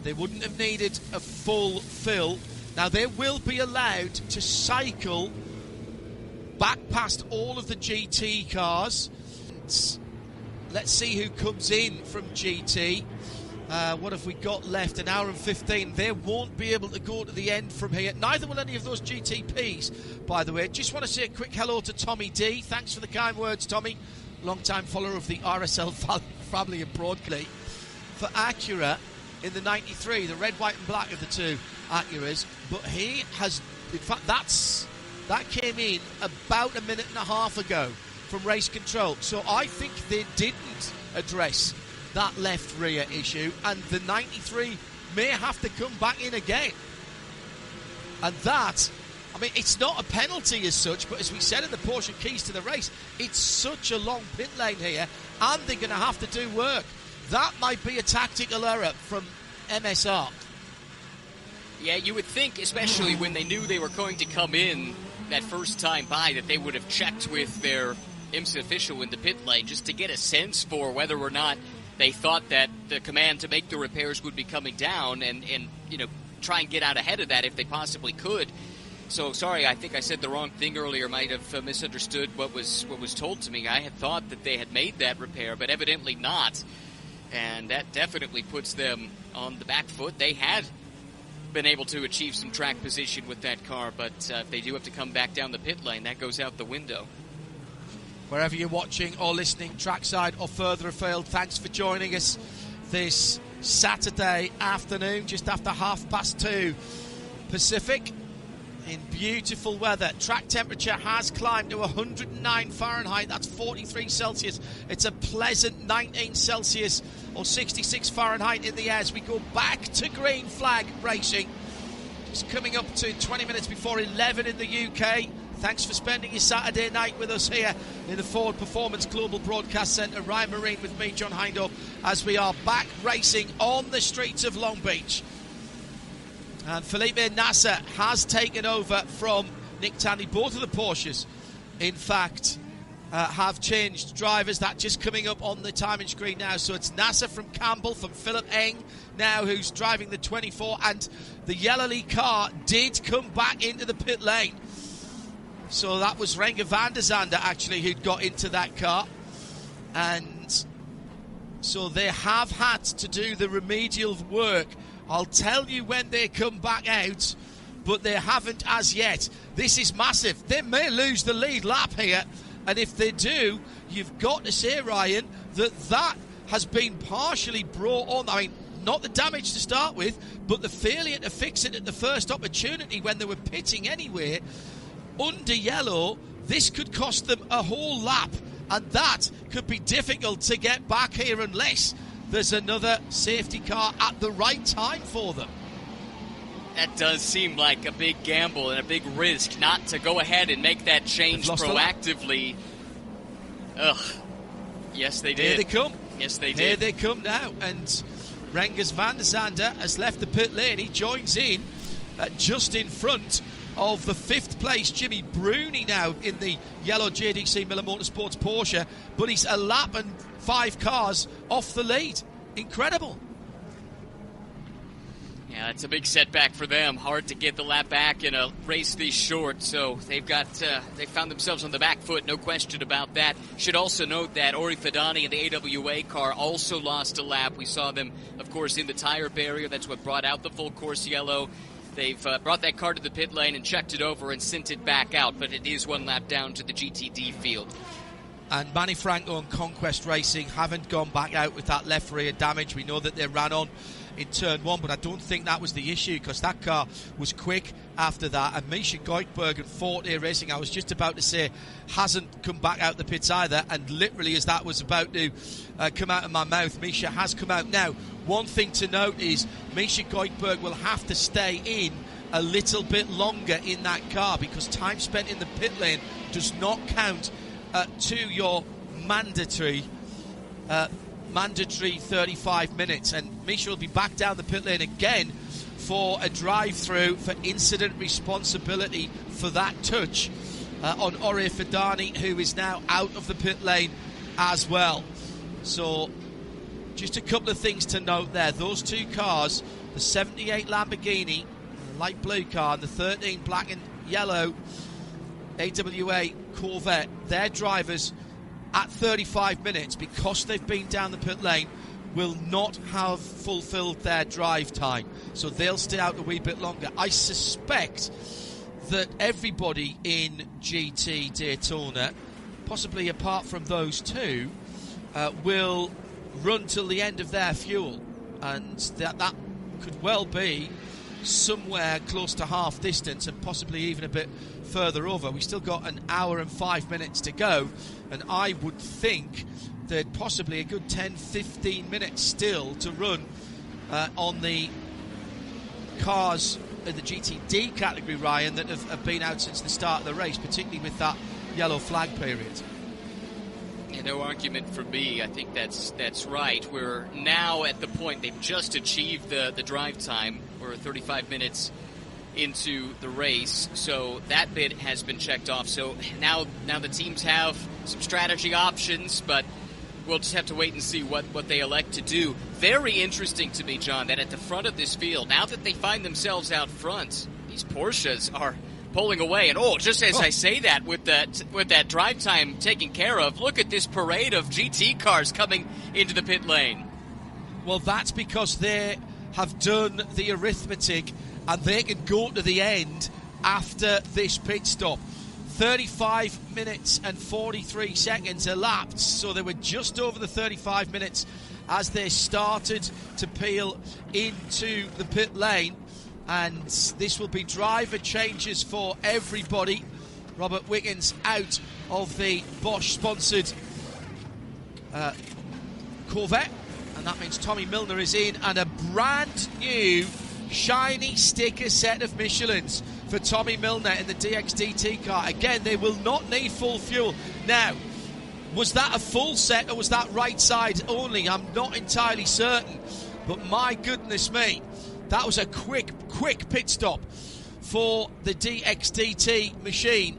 They wouldn't have needed a full fill. Now, they will be allowed to cycle back past all of the GT cars. Let's see who comes in from GT. What have we got left? An hour and 15. They won't be able to go to the end from here. Neither will any of those GTPs, by the way. Just want to say a quick hello to Tommy D. Thanks for the kind words, Tommy. Long-time follower of the RSL family in Broadclay. For Acura in the 93, the red, white and black of the two Acuras. But he has, in fact, that came in about a minute and a half ago from race control. So I think they didn't address that left rear issue, and the 93 may have to come back in again. And that, I mean, it's not a penalty as such, but as we said in the Porsche keys to the race, it's such a long pit lane here, and they're going to have to do work. That might be a tactical error from MSR. Yeah, you would think, especially when they knew they were going to come in that first time by, that they would have checked with their IMSA official in the pit lane just to get a sense for whether or not they thought that the command to make the repairs would be coming down, and you know, try and get out ahead of that if they possibly could. So, sorry, I think I said the wrong thing earlier. Might have misunderstood what was told to me. I had thought that they had made that repair, but evidently not. And that definitely puts them on the back foot. They had been able to achieve some track position with that car, but if they do have to come back down the pit lane, that goes out the window. Wherever you're watching or listening, trackside or further afield, thanks for joining us this Saturday afternoon, just after 2:30 Pacific, in beautiful weather. Track temperature has climbed to 109 Fahrenheit, that's 43 Celsius. It's a pleasant 19 Celsius or 66 Fahrenheit in the air as we go back to green flag racing. Just coming up to 20 minutes before 11 in the UK. Thanks for spending your Saturday night with us here in the Ford Performance Global Broadcast Centre. Ryan Marine with me, John Hindhaugh, as we are back racing on the streets of Long Beach. And Felipe Nasser has taken over from Nick Tandy. Both of the Porsches, in fact, have changed drivers. That just coming up on the timing screen now. So it's Nasser from Campbell, from Philip Eng now, who's driving the 24. And the yellow car did come back into the pit lane. So that was Renger van der Zande, actually, who'd got into that car. And so they have had to do the remedial work. I'll tell you when they come back out, but they haven't as yet. This is massive. They may lose the lead lap here. And if they do, you've got to say, Ryan, that has been partially brought on. I mean, not the damage to start with, but the failure to fix it at the first opportunity when they were pitting anyway. Under yellow, this could cost them a whole lap, and that could be difficult to get back here unless there's another safety car at the right time for them. That does seem like a big gamble and a big risk not to go ahead and make that change proactively. Ugh. Yes, they did. Here they come. Yes, they did. Here they come now, and Rengers van der Zande has left the pit lane. He joins in just in front of the 5th place Jimmy Bruni now in the yellow JDC Miller Motorsports Porsche, but he's a lap and 5 cars off the lead. Incredible. Yeah, it's a big setback for them. Hard to get the lap back in a race this short, so they found themselves on the back foot, no question about that. Should also note that Ori Fidani and the AWA car also lost a lap. We saw them, of course, in the tire barrier. That's what brought out the full course yellow. They've brought that car to the pit lane and checked it over and sent it back out, but it is 1 lap down to the GTD field. And Manny Franco and Conquest Racing haven't gone back out with that left rear damage. We know that they ran on in turn 1, but I don't think that was the issue, because that car was quick after that. And Misha Goikberg and Forte Racing, I was just about to say, hasn't come back out the pits either, and literally as that was about to come out of my mouth, Misha has come out now. One thing to note is Misha Goikberg will have to stay in a little bit longer in that car, because time spent in the pit lane does not count to your mandatory 35 minutes. And Misha will be back down the pit lane again for a drive-through for incident responsibility for that touch on Ori Fidani, who is now out of the pit lane as well. So just a couple of things to note there. Those 2 cars, the 78 Lamborghini, the light blue car, and the 13 black and yellow AWA Corvette, their drivers at 35 minutes, because they've been down the pit lane, will not have fulfilled their drive time. So they'll stay out a wee bit longer. I suspect that everybody in GT Daytona, possibly apart from those 2, will run till the end of their fuel. And that could well be somewhere close to half distance, and possibly even a bit further over. We still got an hour and 5 minutes to go, and I would think that possibly a good 10-15 minutes still to run on the cars in the GTD category, Ryan, that have been out since the start of the race, particularly with that yellow flag period. Yeah, no argument for me. I think that's right. We're now at the point they've just achieved the drive time. We're 35 minutes into the race, so that bit has been checked off. So now the teams have some strategy options, but we'll just have to wait and see what they elect to do. Very interesting to me, John, that at the front of this field, now that they find themselves out front, these Porsches are pulling away. And just as I say that, with that drive time taken care of, look at this parade of GT cars coming into the pit lane. Well, that's because they have done the arithmetic and they can go to the end after this pit stop. 35 minutes and 43 seconds elapsed, so they were just over the 35 minutes as they started to peel into the pit lane. And this will be driver changes for everybody. Robert Wiggins out of the Bosch-sponsored Corvette, and that means Tommy Milner is in, and a brand new shiny sticker set of Michelins for Tommy Milner in the DXDT car. Again, they will not need full fuel. Now, was that a full set or was that right side only? I'm not entirely certain, but my goodness me, That was a quick pit stop for the DXDT machine.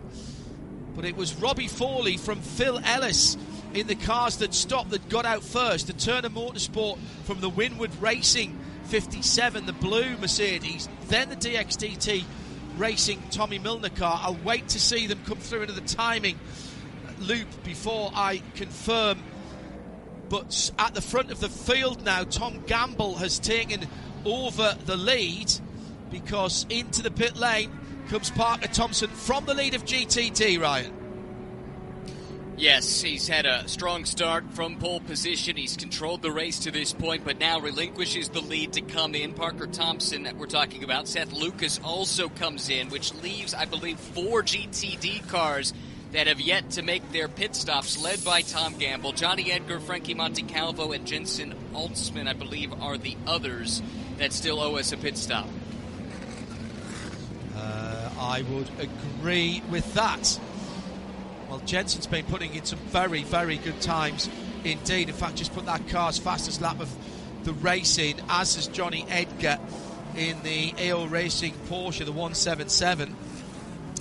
But it was Robbie Forley from Phil Ellis in the cars that stopped that got out first. The Turner Motorsport from the Winward Racing 57, the blue Mercedes. Then the DXDT Racing Tommy Milner car. I'll wait to see them come through into the timing loop before I confirm. But at the front of the field now, Tom Gamble has taken over the lead, because into the pit lane comes Parker Thompson from the lead of GTD, Ryan. Yes, he's had a strong start from pole position. He's controlled the race to this point, but now relinquishes the lead to come in. Parker Thompson, that we're talking about. Seth Lucas also comes in, which leaves, I believe, 4 GTD cars that have yet to make their pit stops, led by Tom Gamble. Johnny Edgar, Frankie Montecalvo, and Jensen Altsman, I believe, are the others that still owe us a pit stop. I would agree with that. Well, Jensen's been putting in some very, very good times indeed. In fact, just put that car's fastest lap of the race in, as has Johnny Edgar in the AO Racing Porsche, the 177.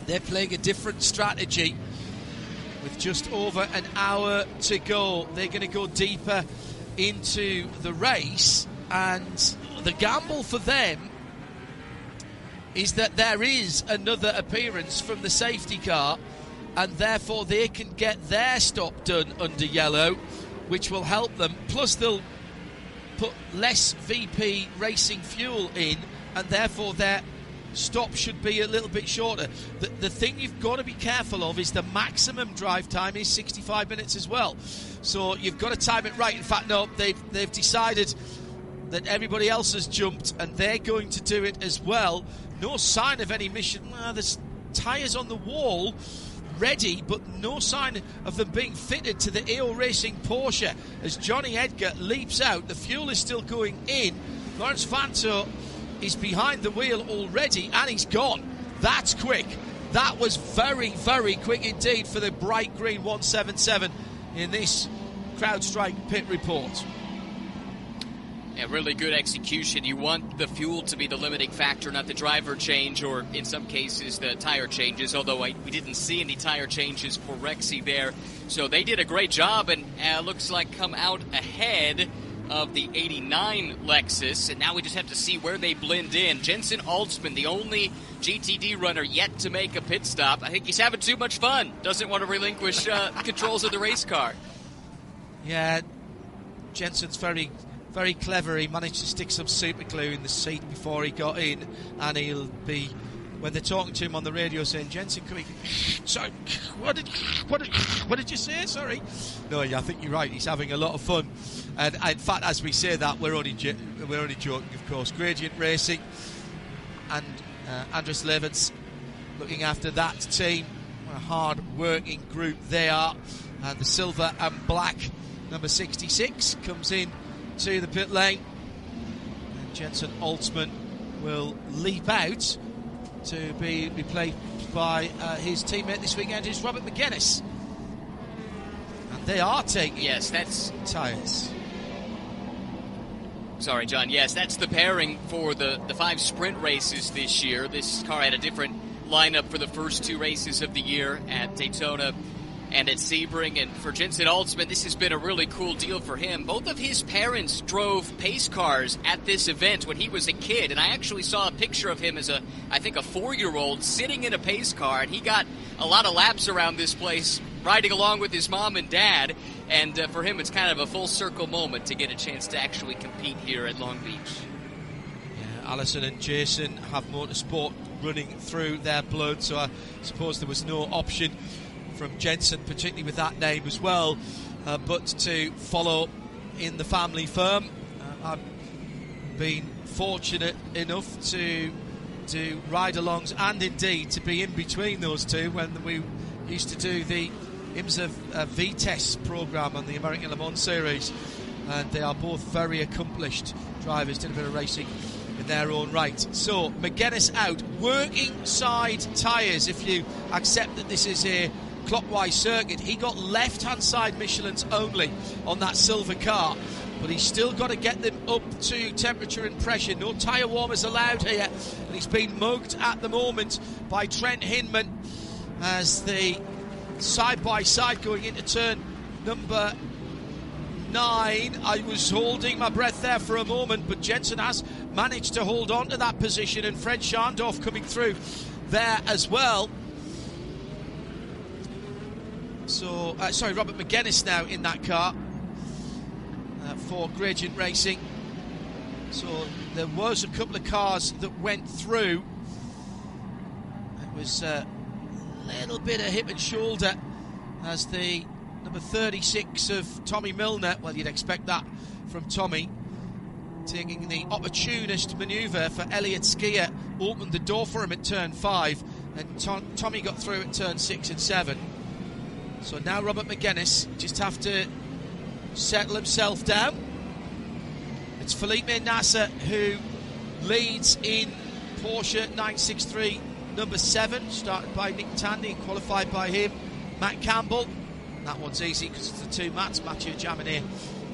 They're playing a different strategy with just over an hour to go. They're going to go deeper into the race, and the gamble for them is that there is another appearance from the safety car, and therefore they can get their stop done under yellow, which will help them. Plus they'll put less VP racing fuel in, and therefore their stop should be a little bit shorter. The thing you've got to be careful of is the maximum drive time is 65 minutes as well. So you've got to time it right. In fact, no, they've decided that everybody else has jumped, and they're going to do it as well. No sign of any mission. There's tyres on the wall ready, but no sign of them being fitted to the AO Racing Porsche. As Johnny Edgar leaps out, the fuel is still going in. Lawrence Fanto is behind the wheel already, and he's gone. That's quick. That was very, very quick indeed for the bright green 177 in this CrowdStrike pit report. Yeah, really good execution. You want the fuel to be the limiting factor, not the driver change, or in some cases the tire changes, although we didn't see any tire changes for Rexy there. So they did a great job, and looks like come out ahead of the 89 Lexus, and now we just have to see where they blend in. Jensen Altsman, the only GTD runner yet to make a pit stop. I think he's having too much fun. Doesn't want to relinquish controls of the race car. Yeah, Jensen's very, very clever. He managed to stick some super glue in the seat before he got in, and he'll be, when they're talking to him on the radio saying, Jensen, come here. Sorry, what did you say? Sorry. No, I think you're right. He's having a lot of fun. And in fact, as we say that, we're only joking, of course. Gradient Racing and Andres Levens looking after that team. What a hard-working group they are. And the silver and black number 66 comes in to the pit lane. And Jensen Altsman will leap out to be replaced by his teammate this weekend, who's Robert McGuinness. And they are taking tyres. Sorry, John. Yes, that's the pairing for the 5 sprint races this year. This car had a different lineup for the first 2 races of the year at Daytona and at Sebring. And for Jensen Altsman, this has been a really cool deal for him. Both of his parents drove pace cars at this event when he was a kid, and I actually saw a picture of him as I think a 4-year-old sitting in a pace car, and he got a lot of laps around this place riding along with his mom and dad. And for him, it's kind of a full circle moment to get a chance to actually compete here at Long Beach. Yeah, Alison and Jason have motorsport running through their blood, so I suppose there was no option from Jensen, particularly with that name as well, but to follow in the family firm. I've been fortunate enough to do ride-alongs and indeed to be in between those two when we used to do the IMSA V-Test program on the American Le Mans Series, and they are both very accomplished drivers, did a bit of racing in their own right. So McGuinness out, working side tyres if you accept that this is a clockwise circuit. He got left-hand side Michelin's only on that silver car. but he's still got to get them up to temperature and pressure. No tyre warmers allowed here, and he's been mugged at the moment by Trent Hinman as the side-by-side going into turn number 9. I was holding my breath there for a moment, but Jensen has managed to hold on to that position, and Fred Scharndorf coming through there as well. So, Robert McGuinness now in that car for Gradient Racing. So there was a couple of cars that went through. It was a little bit of hip and shoulder as the number 36 of Tommy Milner, well, you'd expect that from Tommy, taking the opportunist manoeuvre for Elliott Skier, opened the door for him at turn 5, and Tommy got through at turn 6 and 7. So now Robert McGuinness just have to settle himself down. It's Felipe Nasser who leads in Porsche 963 number 7, started by Nick Tandy, qualified by him. Matt Campbell, that one's easy because it's the two Matts, Mathieu Jaminet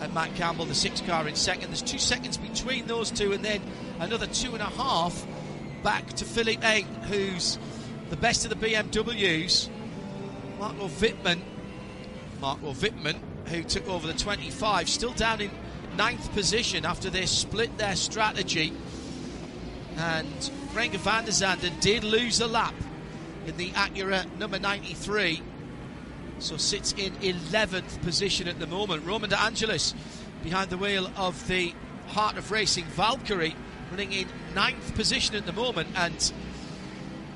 and Matt Campbell, the 6 car in second. There's 2 seconds between those two, and then another 2.5 back to Philippe, who's the best of the BMWs. Marco Wittmann, who took over the 25, still down in 9th position after they split their strategy. And Renger van der Zanden did lose a lap in the Acura number 93, so sits in 11th position at the moment. Roman De Angelis behind the wheel of the Heart of Racing Valkyrie, running in 9th position at the moment, and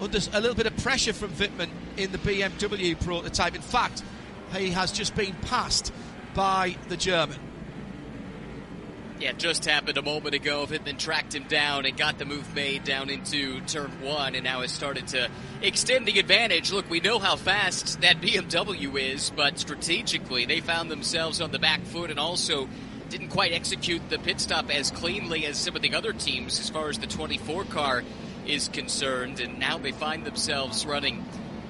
under a little bit of pressure from Wittmann in the BMW prototype. In fact, he has just been passed by the German. Yeah, just happened a moment ago. Wittmann tracked him down and got the move made down into turn 1, and now has started to extend the advantage. Look, we know how fast that BMW is, but strategically they found themselves on the back foot and also didn't quite execute the pit stop as cleanly as some of the other teams as far as the 24 car is concerned, and now they find themselves running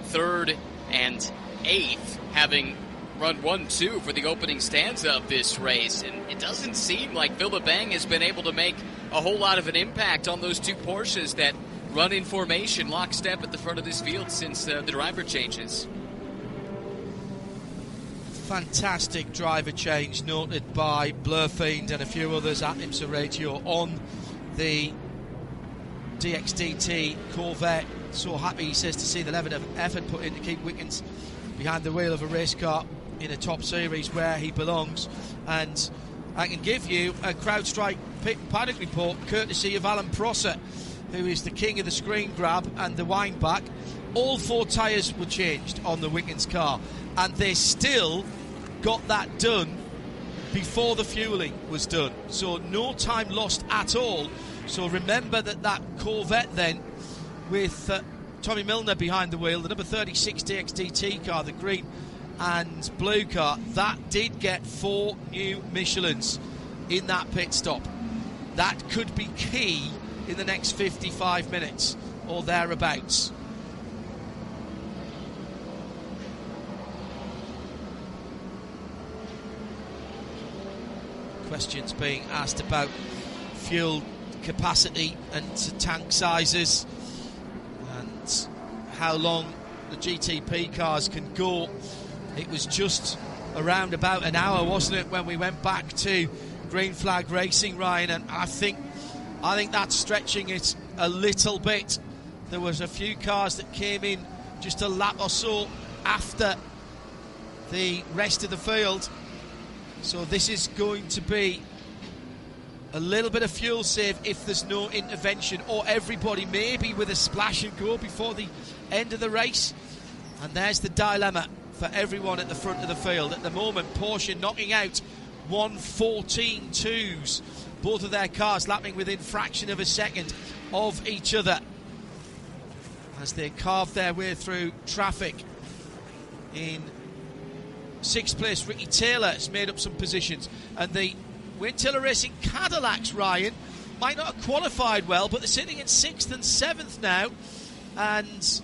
3rd and 8th, having run 1-2 for the opening stanza of this race, and it doesn't seem like Philippe Eng has been able to make a whole lot of an impact on those 2 Porsches that run in formation lockstep at the front of this field since the driver changes. Fantastic driver change noted by Blurfiend and a few others at IMSA Radio on the DXDT Corvette. So happy, he says, to see the level of effort put in to keep Wickens behind the wheel of a race car in a top series where he belongs. And I can give you a CrowdStrike pit paddock report courtesy of Alan Prosser, who is the king of the screen grab and the wind back. All 4 tyres were changed on the Wickens car, and they still got that done before the fueling was done, so no time lost at all. So remember that Corvette then, with Tommy Milner behind the wheel, the number 36 DXDT car, the green and blue car, that did get 4 new Michelins in that pit stop. That could be key in the next 55 minutes or thereabouts. Questions being asked about fuel capacity and tank sizes and how long the GTP cars can go. It was just around about an hour, wasn't it, when we went back to green flag racing, Ryan? And I think that's stretching it a little bit. There was a few cars that came in just a lap or so after the rest of the field, so this is going to be a little bit of fuel save if there's no intervention, or everybody maybe with a splash and go before the end of the race. And there's the dilemma for everyone at the front of the field. At the moment, Porsche knocking out 1:14.2s. Both of their cars lapping within fraction of a second of each other as they carve their way through traffic. In 6th place, Ricky Taylor has made up some positions, and the Wintiller Racing Cadillacs, Ryan, might not have qualified well, but they're sitting in 6th and 7th now, and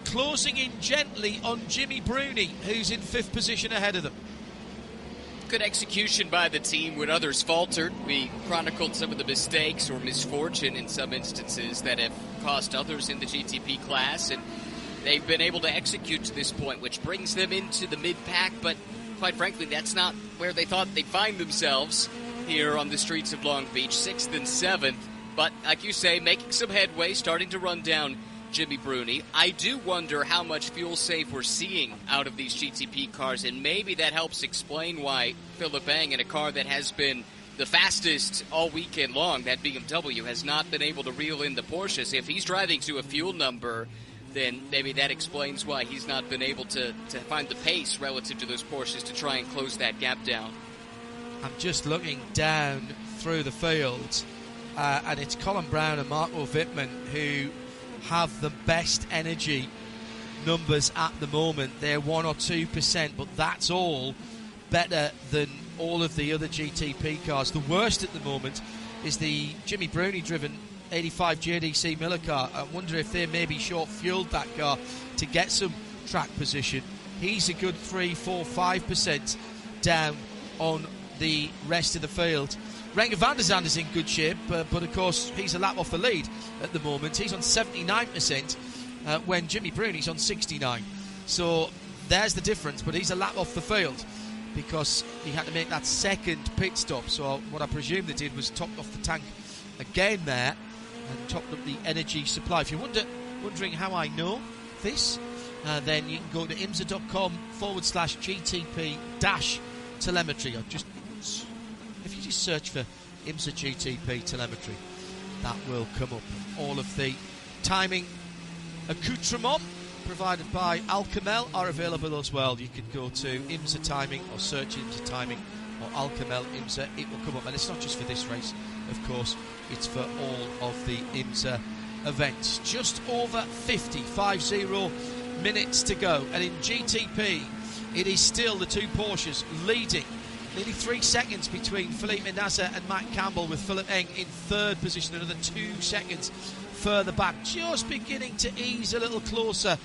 closing in gently on Jimmy Bruni, who's in 5th position ahead of them. good execution by the team when others faltered. We chronicled some of the mistakes or misfortune in some instances that have cost others in the GTP class, and they've been able to execute to this point, which brings them into the mid-pack, but quite frankly, that's not where they thought they'd find themselves here on the streets of Long Beach, 6th and 7th. But, like you say, making some headway, starting to run down Jimmy Bruni. I do wonder how much fuel save we're seeing out of these GTP cars, and maybe that helps explain why Philip Eng, in a car that has been the fastest all weekend long, that BMW, has not been able to reel in the Porsches. If he's driving to a fuel number, then maybe that explains why he's not been able to find the pace relative to those Porsches to try and close that gap down. I'm just looking down through the field, and it's Colin Brown and Marco Wittmann who have the best energy numbers at the moment. They're 1 or 2%, but that's all better than all of the other GTP cars. The worst at the moment is the Jimmy Bruni driven 85 JDC Miller car. I wonder if they maybe short-fueled that car to get some track position. He's a good 3, 4, 5% down on the rest of the field. Renger van der Zand is in good shape, but of course he's a lap off the lead at the moment. He's on 79% when Jimmy Bruni's on 69%. So there's the difference, but he's a lap off the field because he had to make that second pit stop. So what I presume they did was topped off the tank again there and topped up the energy supply. If you're wondering how I know this, then you can go to imsa.com/GTP-telemetry. If you just search for IMSA GTP telemetry, that will come up. All of the timing accoutrements provided by Alcamel are available as well. You can go to IMSA timing or search IMSA timing or Alcamel IMSA. It will come up, and it's not just for this race, of course, it's for all of the IMSA events. Just over 50 minutes to go, and in GTP it is still the two Porsches leading. Nearly 3 seconds between Felipe Nasser and Matt Campbell, with Philip Eng in third position, another 2 seconds further back, just beginning to ease a little closer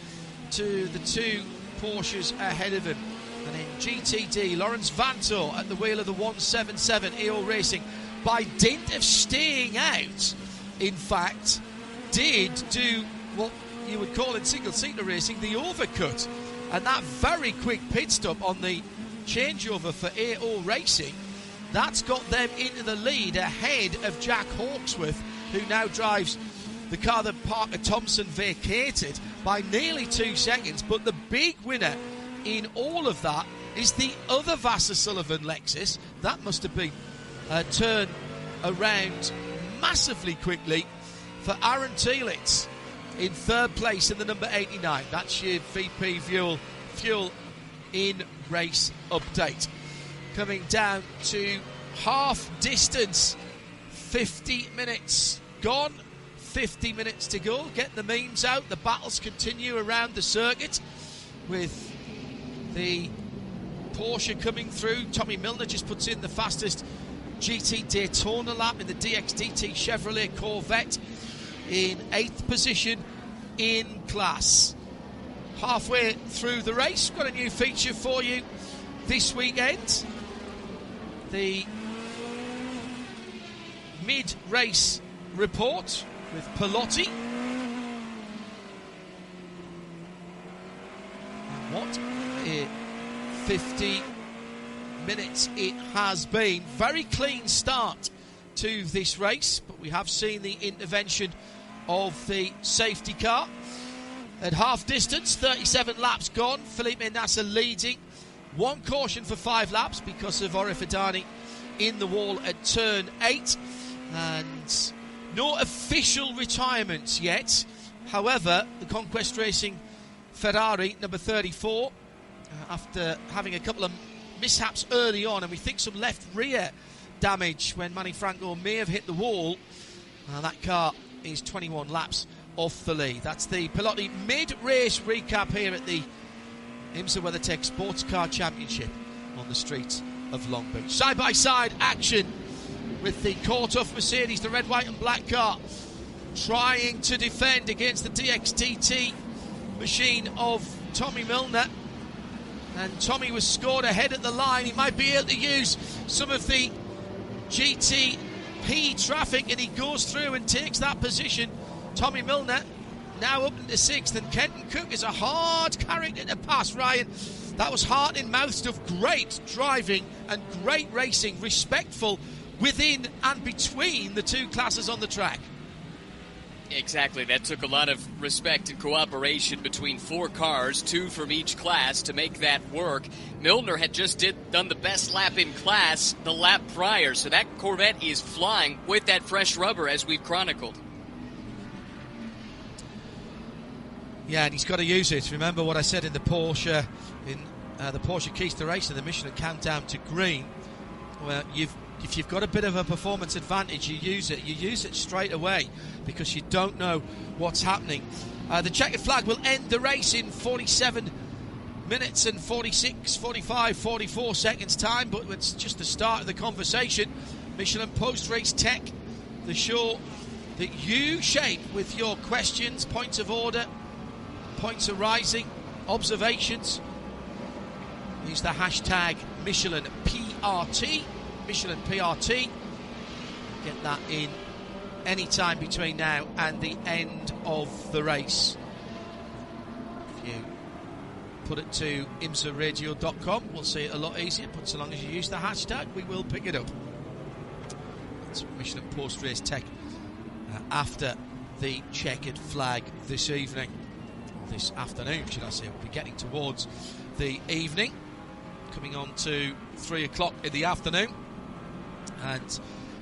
to the two Porsches ahead of him. And in GTD, Lawrence Vanto at the wheel of the 177 EO Racing, by dint of staying out, in fact, did do what you would call in single-seater racing the overcut. And that very quick pit stop on the changeover for AO Racing, that's got them into the lead ahead of Jack Hawksworth, who now drives the car that Parker Thompson vacated, by nearly 2 seconds. But the big winner in all of that is the other Vassar Sullivan Lexus. That must have been turned around massively quickly for Aaron Thielitz in third place in the number 89. That's your VP Fuel in race update. Coming down to half distance, 50 minutes gone, 50 minutes to go. Get the memes out. The battles continue around the circuit with the Porsche coming through. Tommy Milner just puts in the fastest GT Daytona lap in the DXDT Chevrolet Corvette in 8th position in class. Halfway through the race, got a new feature for you this weekend. The mid-race report with Pelotti. And what a 50 minutes it has been. Very clean start to this race, but we have seen the intervention of the safety car. At half distance, 37 laps gone. Felipe Nasser leading. One caution for 5 laps because of Orifadani in the wall at turn 8. And no official retirements yet. However, the Conquest Racing Ferrari, number 34, after having a couple of mishaps early on, and we think some left rear damage when Manny Franco may have hit the wall, that car is 21 laps off the lead. That's the Pelotti mid-race recap here at the IMSA WeatherTech Sports Car Championship on the streets of Long Beach. Side-by-side action with the caught-off Mercedes, the red, white and black car, trying to defend against the DXTT machine of Tommy Milner. And Tommy was scored ahead at the line. He might be able to use some of the GTP traffic, and he goes through and takes that position. Tommy Milner now up into 6th, and Kenton Cook is a hard character to pass, Ryan. That was heart-in-mouth stuff. Great driving and great racing, respectful within and between the two classes on the track. Exactly. That took a lot of respect and cooperation between 4 cars, 2 from each class, to make that work. Milner had just done the best lap in class the lap prior, so that Corvette is flying with that fresh rubber, as we've chronicled. Yeah, and he's got to use it. Remember what I said in the Porsche, the Porsche Keys to Race and the Michelin Countdown to Green. Well, if you've got a bit of a performance advantage, you use it. You use it straight away because you don't know what's happening. The checkered flag will end the race in 47 minutes and 46, 45, 44 seconds time, but it's just the start of the conversation. Michelin post-race tech, the show that you shape with your questions, points of order, points arising, observations. Use the hashtag Michelin PRT. Michelin PRT. Get that in any time between now and the end of the race. If you put it to IMSARadio.com, we'll see it a lot easier, but so long as you use the hashtag, we will pick it up. That's Michelin post-race tech after the checkered flag this evening. This afternoon, should I say. We'll be getting towards the evening, coming on to 3 o'clock in the afternoon, and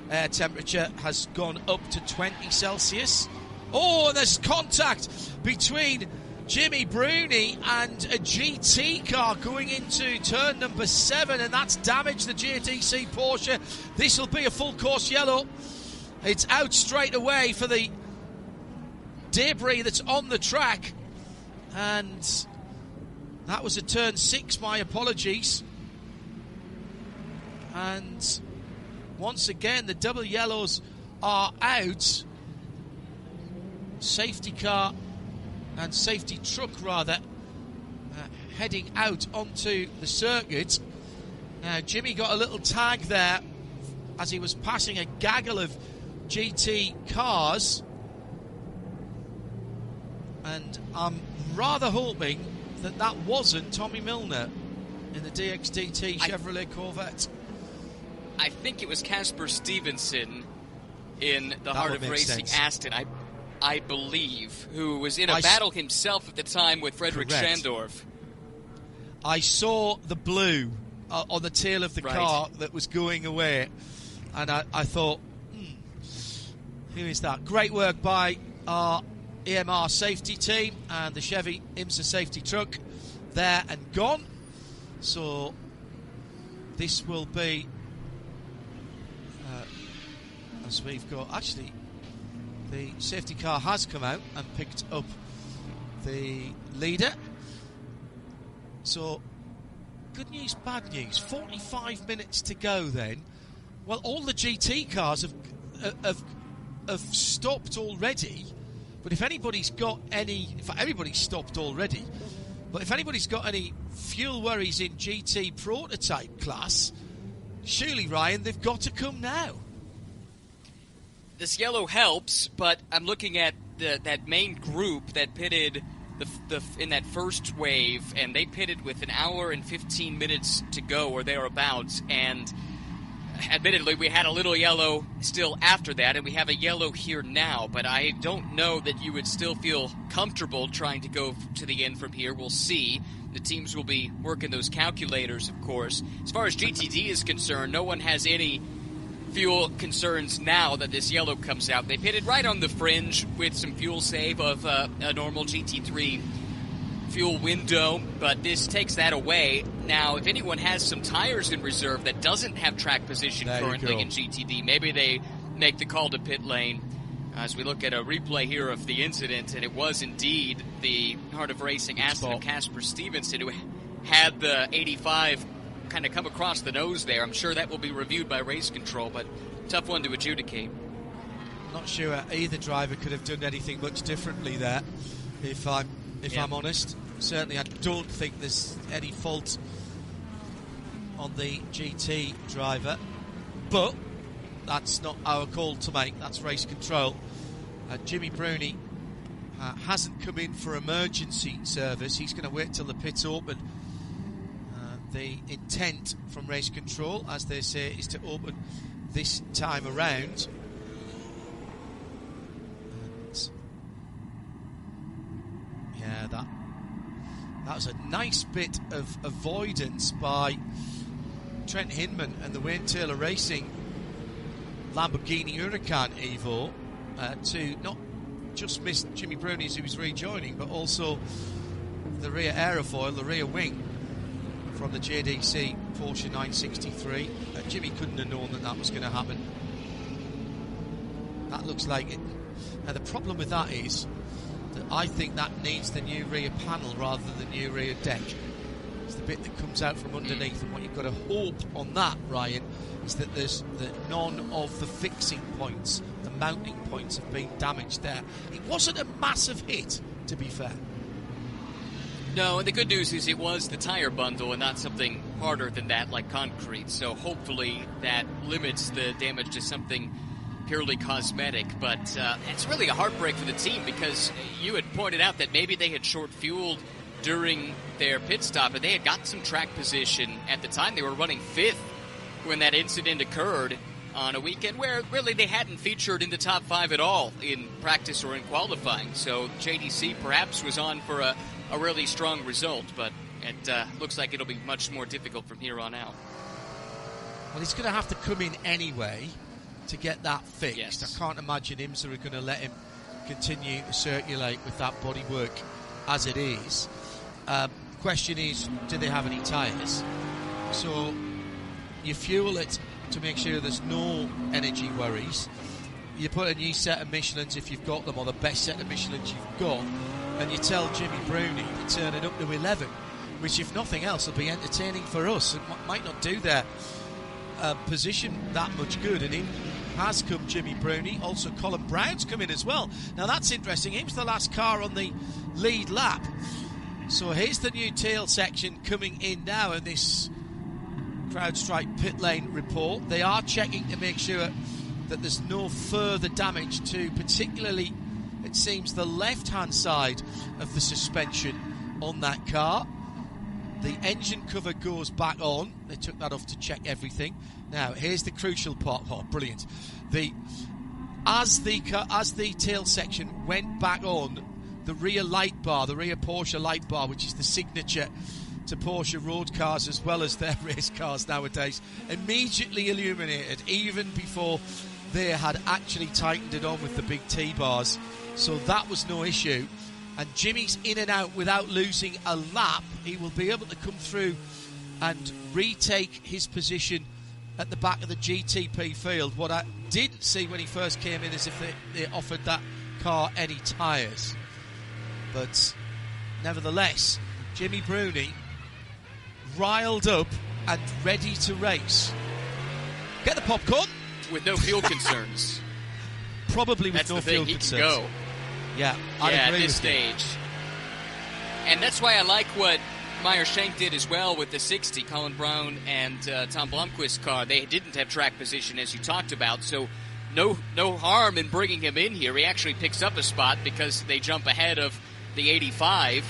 air temperature has gone up to 20 Celsius. Oh, there's contact between Jimmy Bruni and a GT car going into turn number 7, and that's damaged the JTC Porsche. This will be a full course yellow. It's out straight away for the debris that's on the track. And that was a turn 6, my apologies. And once again, the double yellows are out. Safety car and safety truck, rather, heading out onto the circuit. Now, Jimmy got a little tag there as he was passing a gaggle of GT cars. And I'm rather hoping that wasn't Tommy Milner in the DXDT Chevrolet Corvette. I think it was Casper Stevenson in the Heart of Racing Aston, I believe, who was in a battle himself at the time with Frederick Schandorf. I saw the blue on the tail of the car that was going away, and I thought, who is that? Great work by our EMR safety team and the Chevy IMSA safety truck there and gone. So this will be as we've got, actually the safety car has come out and picked up the leader. So good news, bad news. 45 minutes to go then. Well, all the GT cars have stopped already. But if anybody's got any... In fact, everybody's stopped already. But if anybody's got any fuel worries in GT prototype class, surely, Ryan, they've got to come now. This yellow helps, but I'm looking at that main group that pitted in that first wave, and they pitted with an hour and 15 minutes to go or thereabouts, and admittedly, we had a little yellow still after that, and we have a yellow here now, but I don't know that you would still feel comfortable trying to go to the end from here. We'll see. The teams will be working those calculators, of course. As far as GTD is concerned, no one has any fuel concerns now that this yellow comes out. They pitted right on the fringe with some fuel save of a normal GT3 fuel window, but this takes that away. Now, if anyone has some tires in reserve that doesn't have track position currently in GTD, maybe they make the call to pit lane. As we look at a replay here of the incident, and it was indeed the Heart of Racing Aston of Casper Stevenson who had the 85 kind of come across the nose there. I'm sure that will be reviewed by race control, but tough one to adjudicate. Not sure either driver could have done anything much differently there, if I'm honest. certainly I don't think there's any fault on the GT driver, but that's not our call to make. That's race control. Jimmy Bruni hasn't come in for emergency service. He's going to wait till the pits open. The intent from race control, as they say, is to open this time around. And yeah, that was a nice bit of avoidance by Trent Hinman and the Wayne Taylor Racing Lamborghini Huracan Evo to not just miss Jimmy Bruni as he was rejoining, but also the rear aerofoil, the rear wing from the JDC Porsche 963. Jimmy couldn't have known that was going to happen. That looks like it. Now the problem with that is that I think that needs the new rear panel rather than the new rear deck. It's the bit that comes out from underneath, and what you've got to hope on that, Ryan, is that none of the fixing points, the mounting points, have been damaged there. It wasn't a massive hit, to be fair. No, and the good news is it was the tire bundle and not something harder than that, like concrete. So hopefully that limits the damage to something purely cosmetic. But it's really a heartbreak for the team, because you had pointed out that maybe they had short-fueled during their pit stop, and they had got some track position at the time. They were running 5th when that incident occurred on a weekend where really they hadn't featured in the top 5 at all in practice or in qualifying. So JDC perhaps was on for a really strong result, but it looks like it'll be much more difficult from here on out. Well, he's going to have to come in anyway to get that fixed. Yes. I can't imagine IMSA are going to let him continue to circulate with that bodywork as it is. Question is, do they have any tyres? So you fuel it to make sure there's no energy worries. You put a new set of Michelins if you've got them, or the best set of Michelins you've got, and you tell Jimmy Bruni to turn it up to 11, which, if nothing else, will be entertaining for us. It might not do their position that much good. And in has come Jimmy Bruni. Also, Colin Brown's come in as well. Now, that's interesting. He was the last car on the lead lap. So here's the new tail section coming in now in this CrowdStrike pit lane report. They are checking to make sure that there's no further damage to, particularly, it seems, the left-hand side of the suspension on that car. The engine cover goes back on. They took that off to check everything. Now, here's the crucial part. Oh, brilliant. As the tail section went back on, the rear light bar, the rear Porsche light bar, which is the signature to Porsche road cars as well as their race cars nowadays, immediately illuminated even before they had actually tightened it on with the big T-bars. So that was no issue. And Jimmy's in and out without losing a lap. He will be able to come through and retake his position at the back of the GTP field. What I didn't see when he first came in is if they offered that car any tyres. But nevertheless, Jimmy Bruni riled up and ready to race. Get the popcorn. With no fuel concerns. Probably with that's no the thing. fuel He concerns. Can go. Yeah, I agree at this with stage. And that's why I like what Meyer Shank did as well with the 60, Colin Brown and Tom Blomqvist's car. They didn't have track position, as you talked about, so no harm in bringing him in here. He actually picks up a spot because they jump ahead of the 85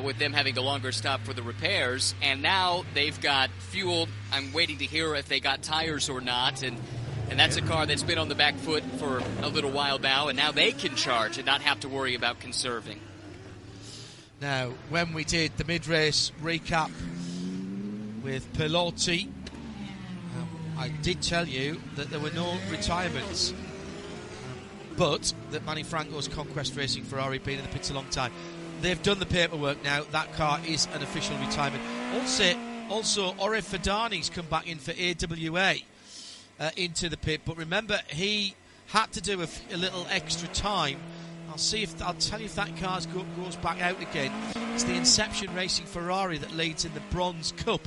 with them having the longer stop for the repairs. And now they've got fuel. I'm waiting to hear if they got tires or not. And that's a car that's been on the back foot for a little while now, and now they can charge and not have to worry about conserving. Now, when we did the mid-race recap with Pilotti, I did tell you that there were no retirements, but that Manny Franco's Conquest Racing Ferrari had been in the pits a long time. They've done the paperwork now. That car is an official retirement. Also, Ore Fadani's come back in for AWA. Into the pit, but remember, he had to do a little extra time. I'll tell you if that car goes back out again. It's the Inception Racing Ferrari that leads in the Bronze Cup.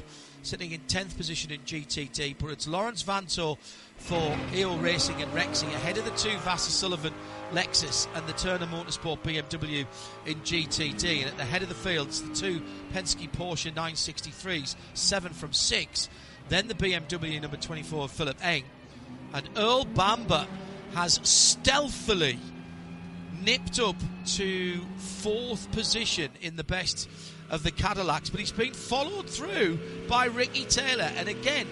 sitting in 10th position in GTD, but it's Lawrence Vantor for EO Racing and Rexy, ahead of the two Vassar Sullivan Lexus and the Turner Motorsport BMW in GTD. And at the head of the field, it's the two Penske Porsche 963s, 7 from 6. Then the BMW number 24, Philip Eng. And Earl Bamber has stealthily nipped up to 4th position in the best of the Cadillacs, but he's been followed through by Ricky Taylor. And again,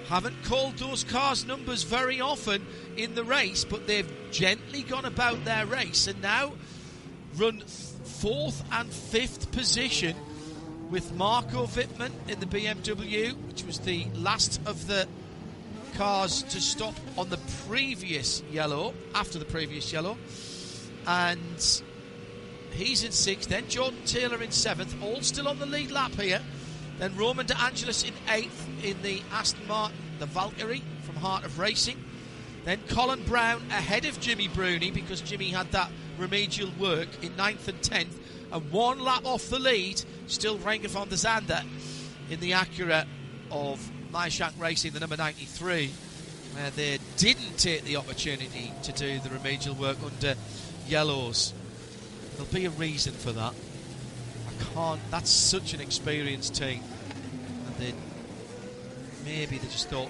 haven't called those cars' numbers very often in the race, but they've gently gone about their race and now run 4th and 5th position with Marco Wittmann in the BMW, which was the last of the cars to stop on the previous yellow, after the previous yellow. And he's in 6th, then Jordan Taylor in 7th, all still on the lead lap here. Then Roman De Angelis in 8th in the Aston Martin, the Valkyrie from Heart of Racing. Then Colin Brown ahead of Jimmy Bruni, because Jimmy had that remedial work, in 9th and 10th. And 1 lap off the lead, still Renger van der Zande in the Acura of Meishank Racing, the number 93, where they didn't take the opportunity to do the remedial work under yellows. There'll be a reason for that. That's such an experienced team. And maybe they just thought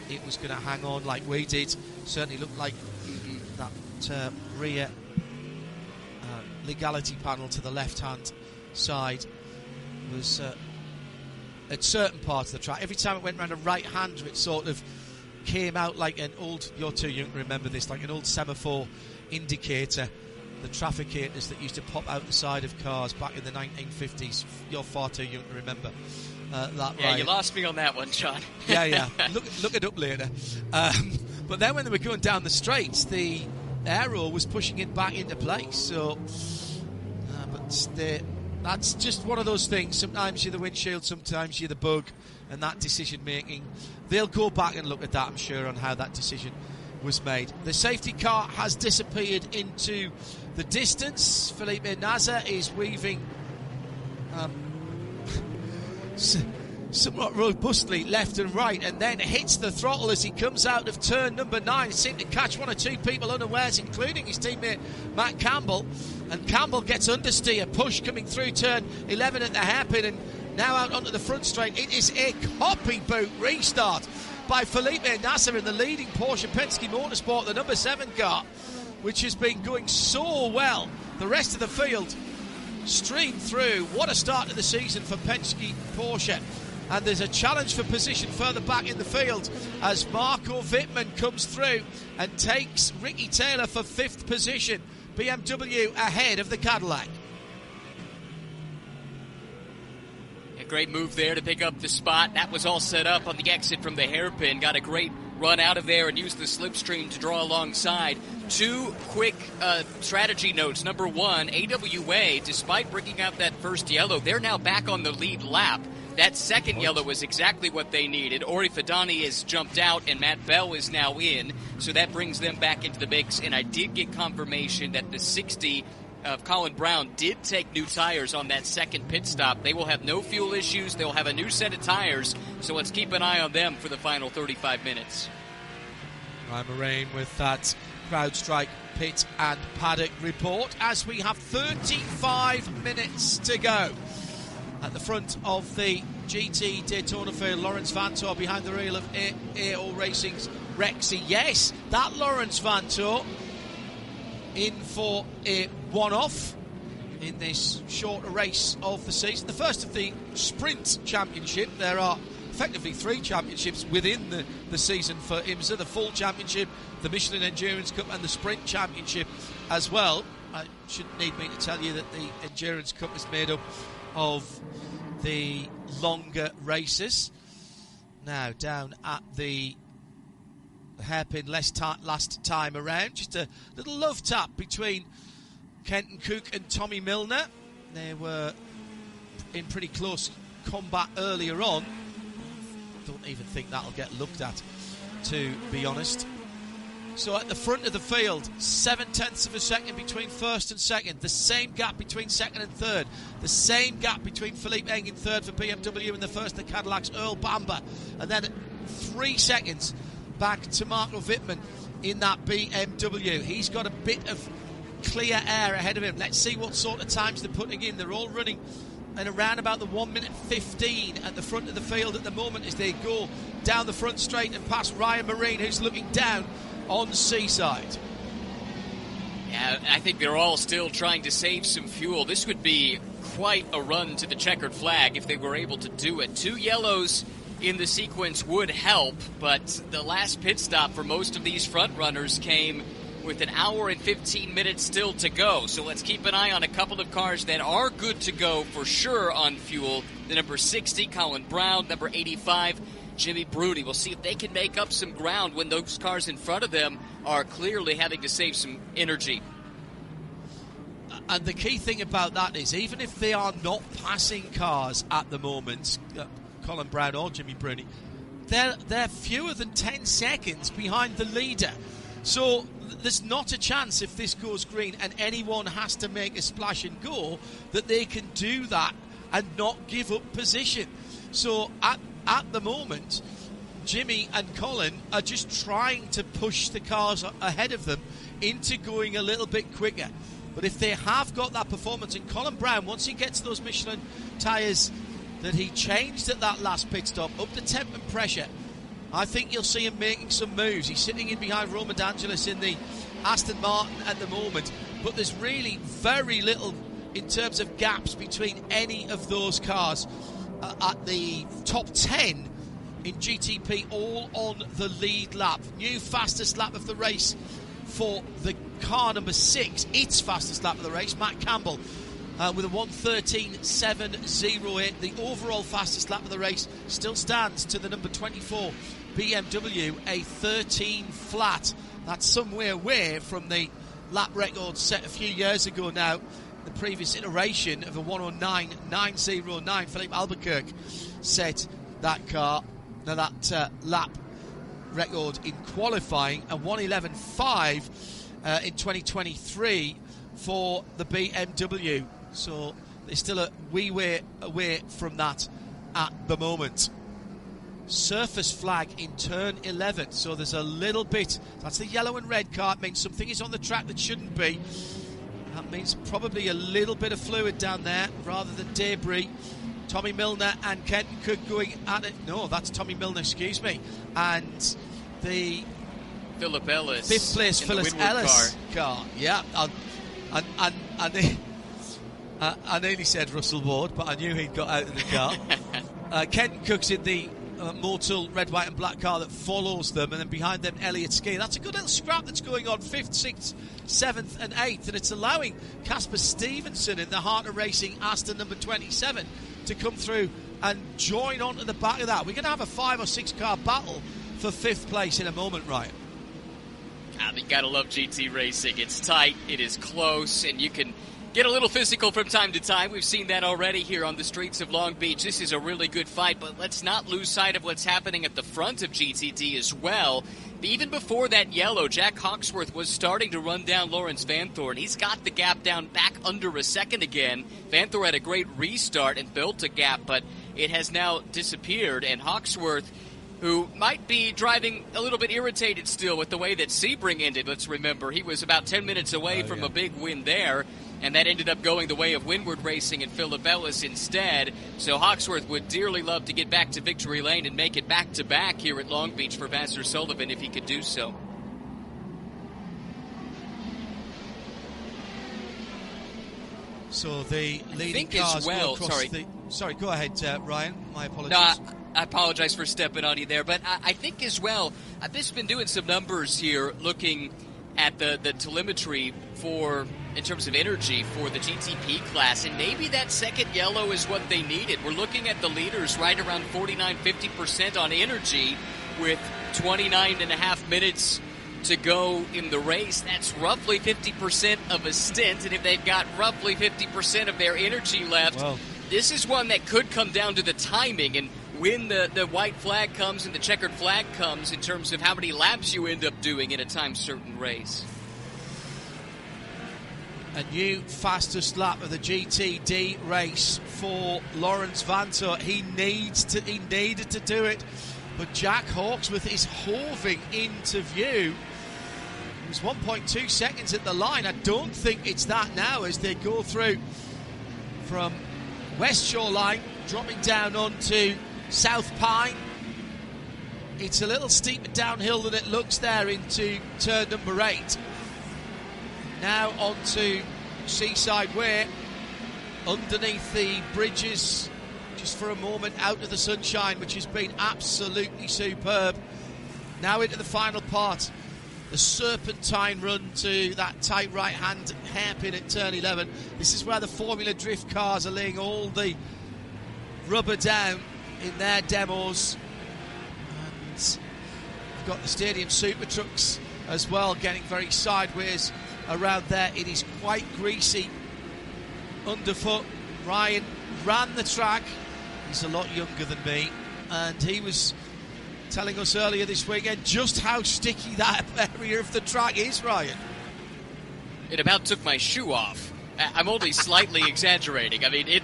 it was going to hang on like we did. Certainly looked like that rear legality panel to the left-hand side was at certain parts of the track. Every time it went around a right-hander, it sort of came out like an old, you're too young to remember this, like an old semaphore indicator. The trafficators that used to pop out the side of cars back in the 1950s. You're far too young to remember that. Yeah, right. You lost me on that one, John. Yeah. Look it up later. But then when they were going down the straights, the aero was pushing it back into place. So, that's just one of those things. Sometimes you're the windshield, sometimes you're the bug, and that decision making. They'll go back and look at that, I'm sure, on how that decision was made. The safety car has disappeared into the distance. Felipe Nasr is weaving somewhat robustly left and right, and then hits the throttle as he comes out of turn number 9. Seemed to catch 1 or 2 people unawares, including his teammate Matt Campbell. And Campbell gets understeer, push coming through turn 11 at the hairpin, and now out onto the front straight. It is a copy boot restart by Felipe Nasr in the leading Porsche Penske Motorsport, the number 7 car, which has been going so well. The rest of the field streamed through. What a start to the season for Penske Porsche. And there's a challenge for position further back in the field as Marco Wittmann comes through and takes Ricky Taylor for 5th position. BMW ahead of the Cadillac. A great move there to pick up the spot. That was all set up on the exit from the hairpin. Got a great run out of there and used the slipstream to draw alongside. 2 quick strategy notes. Number 1, AWA, despite breaking out that first yellow, they're now back on the lead lap. That second yellow was exactly what they needed. Ori Fadani has jumped out, and Matt Bell is now in, so that brings them back into the mix. And I did get confirmation that the 60 of Colin Brown did take new tires on that second pit stop. They will have no fuel issues. They'll have a new set of tires, so let's keep an eye on them for the final 35 minutes. Ryan Moraine with that CrowdStrike pit and paddock report as we have 35 minutes to go. At the front of the GT Daytona field, Lawrence Vantor behind the wheel of AO Racing's Rexy. Yes, that Lawrence Vantor in for a one-off in this shorter race of the season. The first of the Sprint Championship. There are effectively 3 championships within the season for IMSA. The full championship, the Michelin Endurance Cup, and the Sprint Championship as well. I shouldn't need me to tell you that the Endurance Cup is made up of the longer races. Now down at the hairpin last time around, just a little love tap between Kenton Cook and Tommy Milner. They were in pretty close combat earlier on. Don't even think that'll get looked at, to be honest. So at the front of the field, 0.7 of a second between first and second, the same gap between second and third, the same gap between Philippe Eng in third for BMW and the first the Cadillac's Earl Bamber, and then 3 seconds back to Marco Wittmann in that BMW. He's got a bit of clear air ahead of him. Let's see what sort of times they're putting in. They're all running at around about the 1:15 at the front of the field at the moment as they go down the front straight and past Ryan Marine, who's looking down on Seaside. Yeah, I think they're all still trying to save some fuel. This would be quite a run to the checkered flag if they were able to do it. 2 yellows in the sequence would help, but the last pit stop for most of these front runners came with an hour and 15 minutes still to go. So let's keep an eye on a couple of cars that are good to go for sure on fuel. The number 60, Colin Brown, number 85, Jimmy Bruni. We'll see if they can make up some ground when those cars in front of them are clearly having to save some energy. And the key thing about that is, even if they are not passing cars at the moment, Colin Brown or Jimmy Bruni, they're fewer than 10 seconds behind the leader. So there's not a chance if this goes green and anyone has to make a splash and go that they can do that and not give up position. So at the moment, Jimmy and Colin are just trying to push the cars ahead of them into going a little bit quicker. But if they have got that performance, and Colin Brown, once he gets those Michelin tyres that he changed at that last pit stop, up to temp and pressure, I think you'll see him making some moves. He's sitting in behind Roman D'Angelis in the Aston Martin at the moment, but there's really very little in terms of gaps between any of those cars at the top 10 in GTP, all on the lead lap. New fastest lap of the race for the car number 6, its fastest lap of the race, Matt Campbell, with a 1:13.708. The overall fastest lap of the race still stands to the number 24 BMW, a 13 flat. That's somewhere away from the lap record set a few years ago now, the previous iteration of a 1:09.909. Philippe Albuquerque set that car, that lap record in qualifying, a 1:11.5 in 2023 for the BMW. So they're still a wee way away from that at the moment. Surface flag in turn 11, so there's a little bit, that's the yellow and red car. It means something is on the track that shouldn't be. That means probably a little bit of fluid down there rather than debris. Tommy Milner and Kenton Cook going at it. No, that's Tommy Milner, excuse me. And the Philip Ellis, 5th place Philip Ellis car. Yeah, I nearly said Russell Ward, but I knew he'd got out of the car. Kenton Cook's in the Motul red, white and black car that follows them, and then behind them Elliott Ski. That's a good little scrap that's going on, 5th, 6th, 7th and 8th, and it's allowing Casper Stevenson in the Heart of Racing Aston number 27 to come through and join onto the back of that. We're going to have a 5 or 6 car battle for 5th place in a moment, Ryan. You gotta love GT racing. It's tight, it is close, and you can get a little physical from time to time. We've seen that already here on the streets of Long Beach. This is a really good fight, but let's not lose sight of what's happening at the front of GTD as well. Even before that yellow, Jack Hawksworth was starting to run down Lawrence Vanthorne. He's got the gap down back under a second again. Vanthorne had a great restart and built a gap, but it has now disappeared, and Hawksworth, who might be driving a little bit irritated still with the way that Sebring ended. Let's remember, he was about 10 minutes away from a big win there, and that ended up going the way of Windward Racing and Philip Ellis instead. So Hawksworth would dearly love to get back to victory lane and make it back-to-back here at Long Beach for Vassar Sullivan if he could do so. So the leading cars go across Sorry, go ahead, Ryan. My apologies. No, I apologize for stepping on you there, but I think as well, I've just been doing some numbers here looking at the telemetry for, in terms of energy for the GTP class, and maybe that second yellow is what they needed. We're looking at the leaders right around 49-50% on energy with 29.5 minutes to go in the race. That's roughly 50% of a stint, and if they've got roughly 50% of their energy left, this is one that could come down to the timing, and when the white flag comes and the checkered flag comes in terms of how many laps you end up doing in a time-certain race. A new fastest lap of the GTD race for Lawrence Vanthoor. He needed to do it, but Jack Hawksworth is hoving into view. It was 1.2 seconds at the line. I don't think it's that now as they go through from West Shoreline, dropping down onto South Pine. It's a little steeper downhill than it looks there into turn number 8. Now onto Seaside Way, underneath the bridges, just for a moment out of the sunshine, which has been absolutely superb. Now into the final part, the serpentine run to that tight right-hand hairpin at turn 11. This is where the Formula Drift cars are laying all the rubber down in their demos. And we've got the Stadium Super Trucks as well, getting very sideways around there. It is quite greasy underfoot. Ryan ran the track. He's a lot younger than me, and he was telling us earlier this weekend just how sticky that area of the track is, Ryan. It about took my shoe off. I'm only slightly exaggerating. I mean,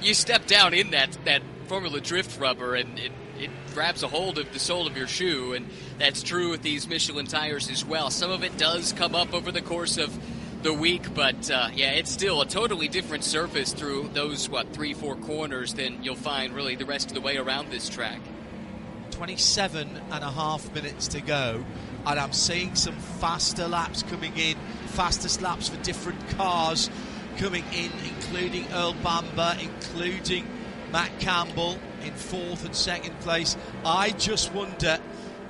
you step down in that Formula Drift rubber and it grabs a hold of the sole of your shoe, and that's true with these Michelin tires as well. Some of it does come up over the course of the week, but yeah, it's still a totally different surface through those, 3-4 corners than you'll find really the rest of the way around this track. 27.5 minutes to go, and I'm seeing some faster laps coming in, fastest laps for different cars coming in, including Earl Bamber, including Matt Campbell in 4th and 2nd place. I just wonder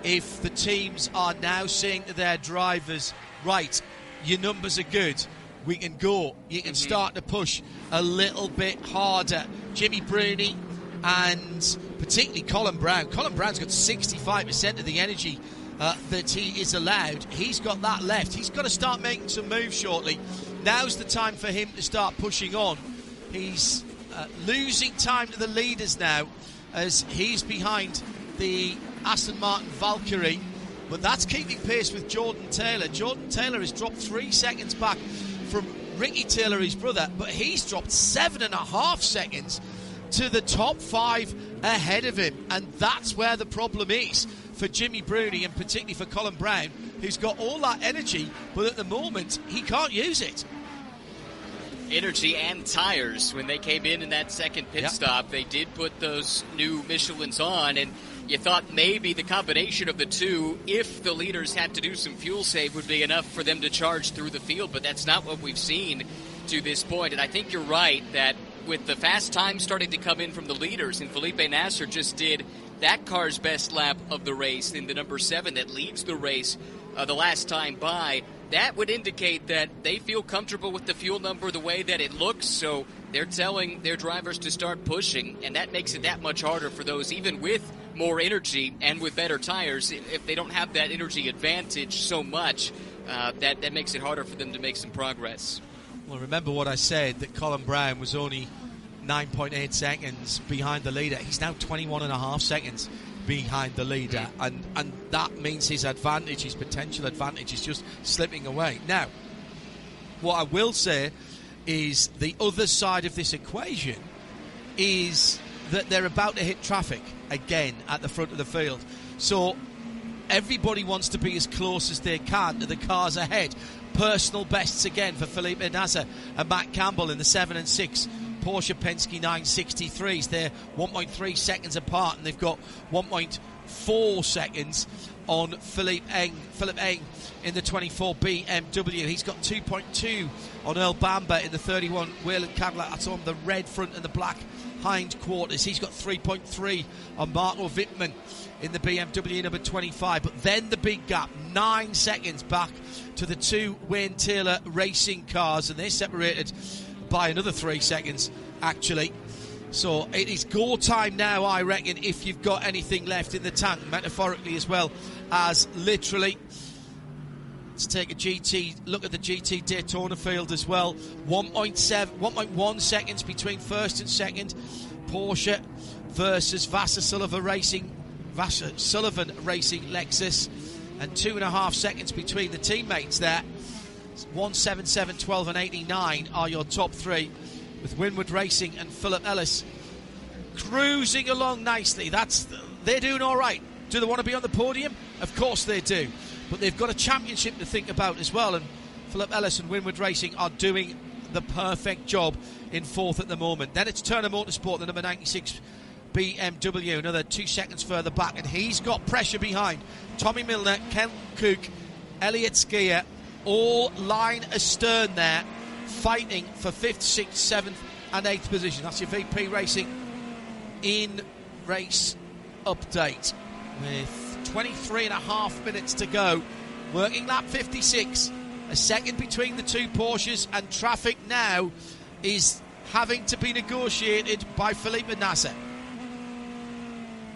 if the teams are now saying to their drivers, right, your numbers are good, we can go, you can start to push a little bit harder. Jimmy Bruni and particularly Colin Brown. Colin Brown's got 65% of the energy that he is allowed. He's got that left. He's got to start making some moves shortly. Now's the time for him to start pushing on. He's losing time to the leaders now as he's behind the Aston Martin Valkyrie, but that's keeping pace with Jordan Taylor. Jordan Taylor has dropped 3 seconds back from Ricky Taylor, his brother, but he's dropped 7.5 seconds to the top 5 ahead of him, and that's where the problem is for Jimmy Bruni and particularly for Colin Brown, who's got all that energy, but at the moment he can't use it. Energy and tires. When they came in that second pit stop, they did put those new Michelins on, and you thought maybe the combination of the two, if the leaders had to do some fuel save, would be enough for them to charge through the field, but that's not what we've seen to this point. And I think you're right that with the fast time starting to come in from the leaders, and Felipe Nasser just did that car's best lap of the race in the number 7 that leads the race the last time by, that would indicate that they feel comfortable with the fuel number the way that it looks, so they're telling their drivers to start pushing, and that makes it that much harder for those, even with more energy and with better tires. If they don't have that energy advantage so much, that makes it harder for them to make some progress. Well, remember what I said, that Colin Brown was only 9.8 seconds behind the leader. He's now 21.5 seconds behind the leader, and that means his advantage, his potential advantage, is just slipping away. Now, what I will say is the other side of this equation is that they're about to hit traffic again at the front of the field. So everybody wants to be as close as they can to the cars ahead. Personal bests again for Felipe Nasser and Matt Campbell in the 7 and 6 Porsche Penske 963s. They're 1.3 seconds apart, and they've got 1.4 seconds on Philip Eng in the 24 BMW. He's got 2.2 on Earl Bamber in the 31 Wayland Cadillac. That's on the red front and the black hind quarters. He's got 3.3 on Marco Wittmann in the BMW number 25. But then the big gap, 9 seconds back to the two Wayne Taylor racing cars, and they're separated by another 3 seconds, actually. So it is go time now, I reckon, if you've got anything left in the tank, metaphorically as well as literally. Let's take a look at the GT Daytona field as well. 1.1 seconds between first and second. Porsche versus Vasser Sullivan Racing Lexus, and 2.5 seconds between the teammates there. 177, 12 and 89 are your top three, with Winward Racing and Philip Ellis cruising along nicely. They're doing all right. Do they want to be on the podium? Of course they do, but they've got a championship to think about as well, and Philip Ellis and Winward Racing are doing the perfect job in fourth at the moment. Then it's Turner Motorsport, the number 96 BMW, another 2 seconds further back, and he's got pressure behind. Tommy Milner, Ken Cook, Elliot Skier, all line astern there, fighting for 5th, 6th, 7th and 8th position. That's your VP Racing in race update, with 23.5 minutes to go. Working lap 56, a second between the two Porsches, and traffic now is having to be negotiated by Felipe Nasser.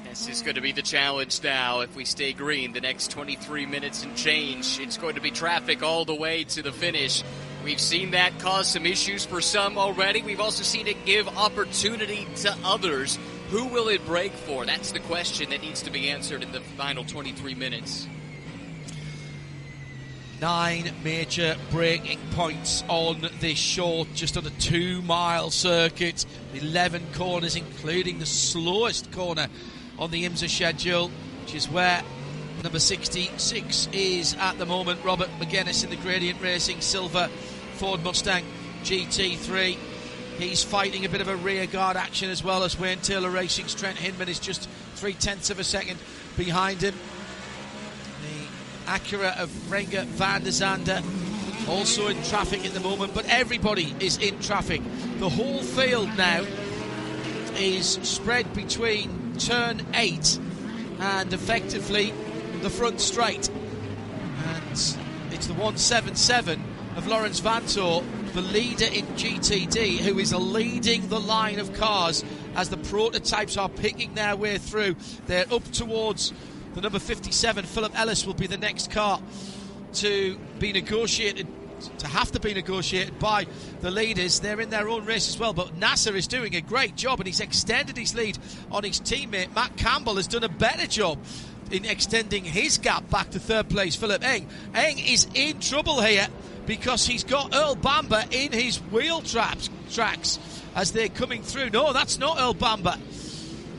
This is going to be the challenge now. If we stay green, the next 23 minutes and change, it's going to be traffic all the way to the finish. We've seen that cause some issues for some already. We've also seen it give opportunity to others. Who will it break for? That's the question that needs to be answered in the final 23 minutes. 9 major braking points on this short, just under 2-mile circuit. 11 corners, including the slowest corner on the IMSA schedule, which is where number 66 is at the moment. Robert McGuinness in the Gradient Racing Silver Ford Mustang GT3. He's fighting a bit of a rear guard action, as well as Wayne Taylor Racing's Trent Hinman is just 0.3 of a second behind him. The Acura of Renger van der Zande also in traffic at the moment, but everybody is in traffic. The whole field now is spread between turn 8 and effectively the front straight, and it's the 177 of Lawrence Vanthoor, the leader in GTD, who is leading the line of cars as the prototypes are picking their way through. They're up towards the number 57. Philip Ellis will be the next car to be negotiated, to have to be negotiated by the leaders. They're in their own race as well, but Nasser is doing a great job, and he's extended his lead on his teammate. Matt Campbell has done a better job in extending his gap back to third place. Philip Eng is in trouble here because he's got Earl Bamber in his wheel tracks as they're coming through. No, that's not Earl Bamber.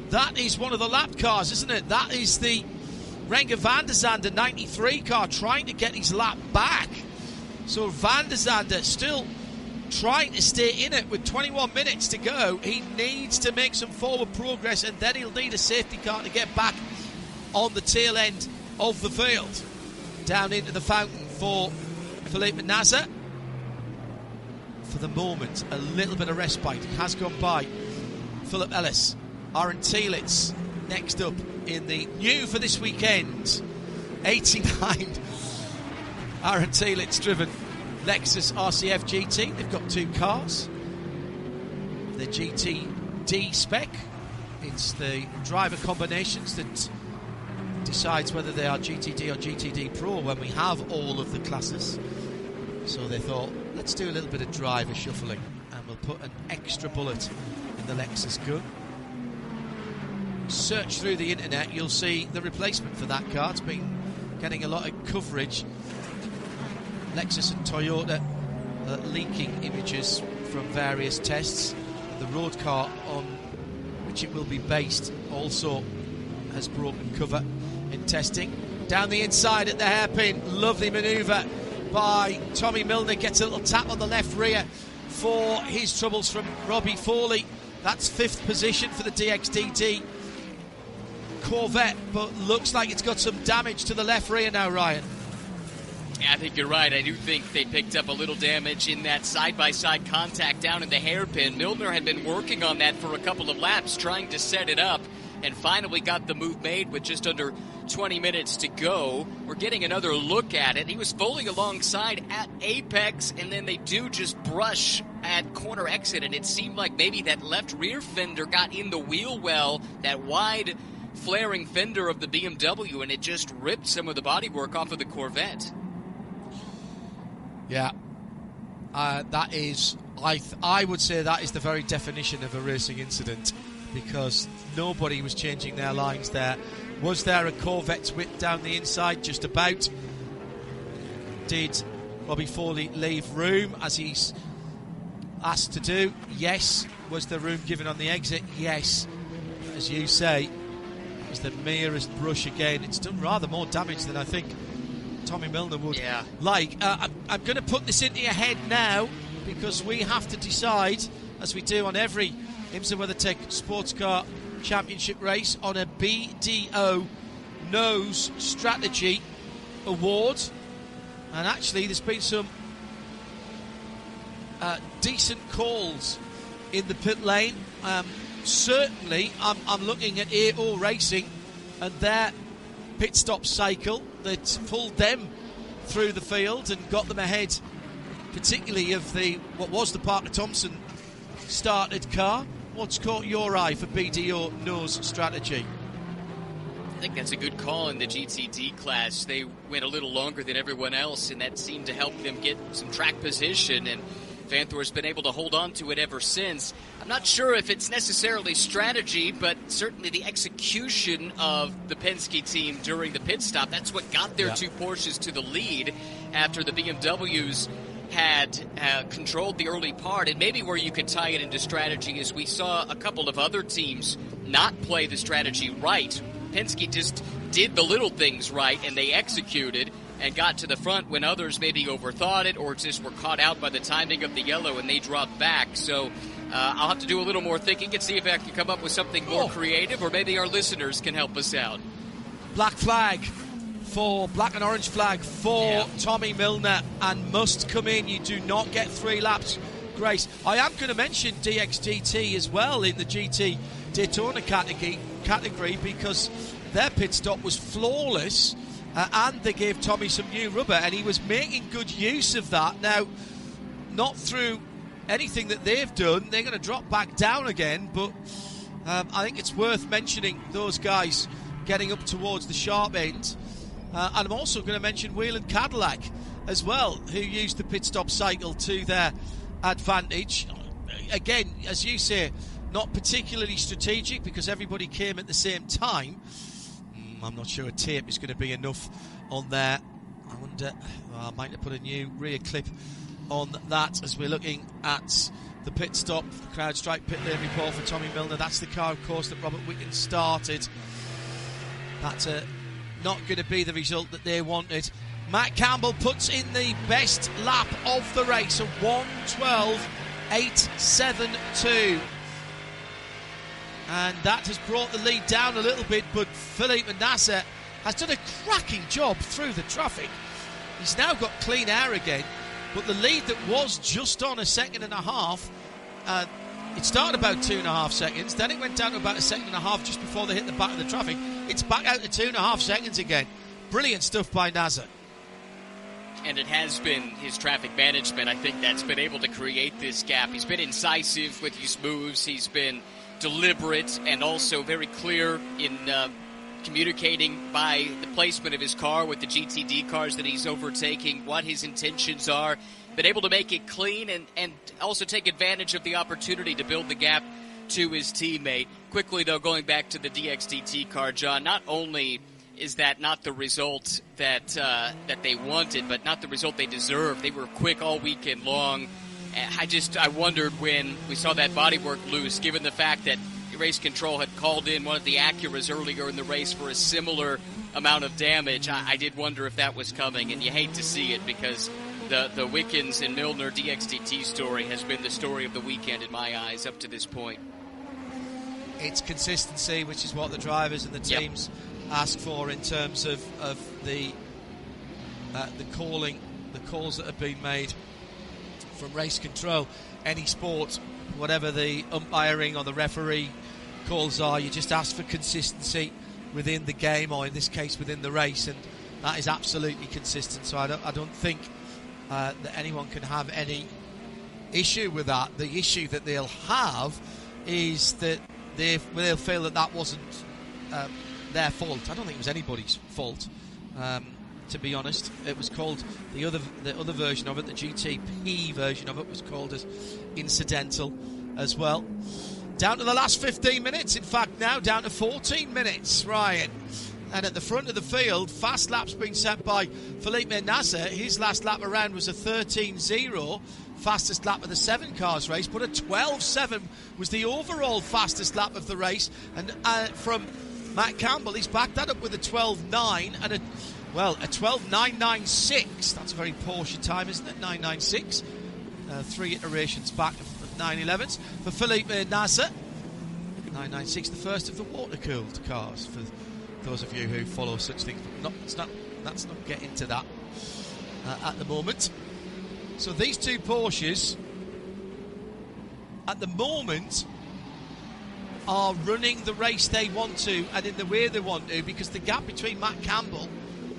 That is one of the lap cars, isn't it? That is the Renger van der Zande 93 car trying to get his lap back. So van der Zande still trying to stay in it with 21 minutes to go. He needs to make some forward progress, and then he'll need a safety car to get back on the tail end of the field. Down into the fountain for Felipe Nasser. For the moment, a little bit of respite has gone by. Philip Ellis, Aaron Tielitz next up in the new for this weekend 89 Aaron Tielitz driven Lexus RCF GT. They've got 2 cars. The GTD spec, it's the driver combinations that decides whether they are GTD or GTD Pro when we have all of the classes. So they thought, let's do a little bit of driver shuffling, and we'll put an extra bullet in the Lexus gun. Search through the internet, you'll see the replacement for that car. It's been getting a lot of coverage. Lexus and Toyota leaking images from various tests. The road car on which it will be based also has broken cover in testing. Down the inside at the hairpin, lovely manoeuvre by Tommy Milner, gets a little tap on the left rear for his troubles from Robbie Foley. That's 5th position for the DXDT Corvette, but looks like it's got some damage to the left rear now, Ryan. Yeah, I think you're right. I do think they picked up a little damage in that side-by-side contact down in the hairpin. Milner had been working on that for a couple of laps, trying to set it up, and finally got the move made with just under 20 minutes to go. We're getting another look at it. He was folding alongside at apex, and then they do just brush at corner exit, and it seemed like maybe that left rear fender got in the wheel well, that wide flaring fender of the BMW, and it just ripped some of the bodywork off of the Corvette. Yeah, that is, I would say that is the very definition of a racing incident. because nobody was changing their lines there. Was there a Corvette's width down the inside? Just about. Did Bobby Foley leave room as he's asked to do? Yes. Was there room given on the exit? Yes. As you say, it was the merest brush again. It's done rather more damage than I think Tommy Milner would like. I'm going to put this into your head now, because we have to decide, as we do on every IMSA WeatherTech Sports Car Championship race, on a BDO Nose Strategy Award. And actually, there's been some decent calls in the pit lane. Certainly, I'm looking at AO Racing and their pit stop cycle that pulled them through the field and got them ahead, particularly of what was the Parker Thompson started car. What's caught your eye for BDO Nose Strategy? I think that's a good call in the GTD class. They went a little longer than everyone else, and that seemed to help them get some track position, and Vanthor's been able to hold on to it ever since. I'm not sure if it's necessarily strategy, but certainly the execution of the Penske team during the pit stop. That's what got their two Porsches to the lead after the BMWs had controlled the early part. And maybe where you could tie it into strategy is we saw a couple of other teams not play the strategy right. Penske just did the little things right, and they executed and got to the front when others maybe overthought it or just were caught out by the timing of the yellow and they dropped back. So I'll have to do a little more thinking and see if I can come up with something more creative, or maybe our listeners can help us out. Black and orange flag for Tommy Milner, and must come in. You do not get 3 laps grace. I am going to mention DXGT as well in the GT Daytona category, because their pit stop was flawless, and they gave Tommy some new rubber, and he was making good use of that. Now, not through anything that they've done. They're going to drop back down again, but I think it's worth mentioning those guys getting up towards the sharp end. And I'm also going to mention Whelen Cadillac as well, who used the pit stop cycle to their advantage. Again, as you say, not particularly strategic, because everybody came at the same time. I'm not sure a tape is going to be enough on there. I wonder, I might have put a new rear clip on that as we're looking at the pit stop, the CrowdStrike pit lane report for Tommy Milner. That's the car, of course, that Robert Wickens started. That's not going to be the result that they wanted. Matt Campbell puts in the best lap of the race, a 1:12.872. And that has brought the lead down a little bit, but Philippe Nasser has done a cracking job through the traffic. He's now got clean air again, but the lead that was just on 1.5 seconds, it started about 2.5 seconds, then it went down to about 1.5 seconds just before they hit the back of the traffic. It's back out to 2.5 seconds again. Brilliant stuff by Nasser. And it has been his traffic management, I think, that's been able to create this gap. He's been incisive with his moves. He's been deliberate and also very clear in communicating by the placement of his car with the GTD cars that he's overtaking, what his intentions are. Been able to make it clean and also take advantage of the opportunity to build the gap to his teammate. Quickly, though, going back to the DXDT car, John, not only is that not the result that they wanted, but not the result they deserved. They were quick all weekend long. I wondered when we saw that bodywork loose, given the fact that Race Control had called in one of the Acuras earlier in the race for a similar amount of damage. I did wonder if that was coming, and you hate to see it, because the Wickens and Milner DXDT story has been the story of the weekend in my eyes up to this point. It's consistency, which is what the drivers and the teams ask for in terms of the calls that have been made from Race Control. Any sport, whatever the umpiring or the referee calls are, you just ask for consistency within the game, or in this case within the race, and that is absolutely consistent. So I don't think that anyone can have any issue with that. The issue that they'll have is that they'll feel that wasn't their fault. I don't think it was anybody's fault, to be honest. It was called, the other version of it, the GTP version of it, was called as incidental as well. down to the last 15 minutes. In fact, now down to 14 minutes, Ryan. And at the front of the field, fast lap's been set by Felipe Nasser. His last lap around was a 13.0, fastest lap of the 7 cars race, but a 12.7 was the overall fastest lap of the race. And from Matt Campbell, he's backed that up with a 12.9 and a 12.996. That's a very Porsche time, isn't it? 996. 3 iterations back of 911s. For Felipe Nasser, 996, the first of the water-cooled cars, for those of you who follow such things. But let's not get into that at the moment. So these two Porsches, at the moment, are running the race they want to and in the way they want to, because the gap between Matt Campbell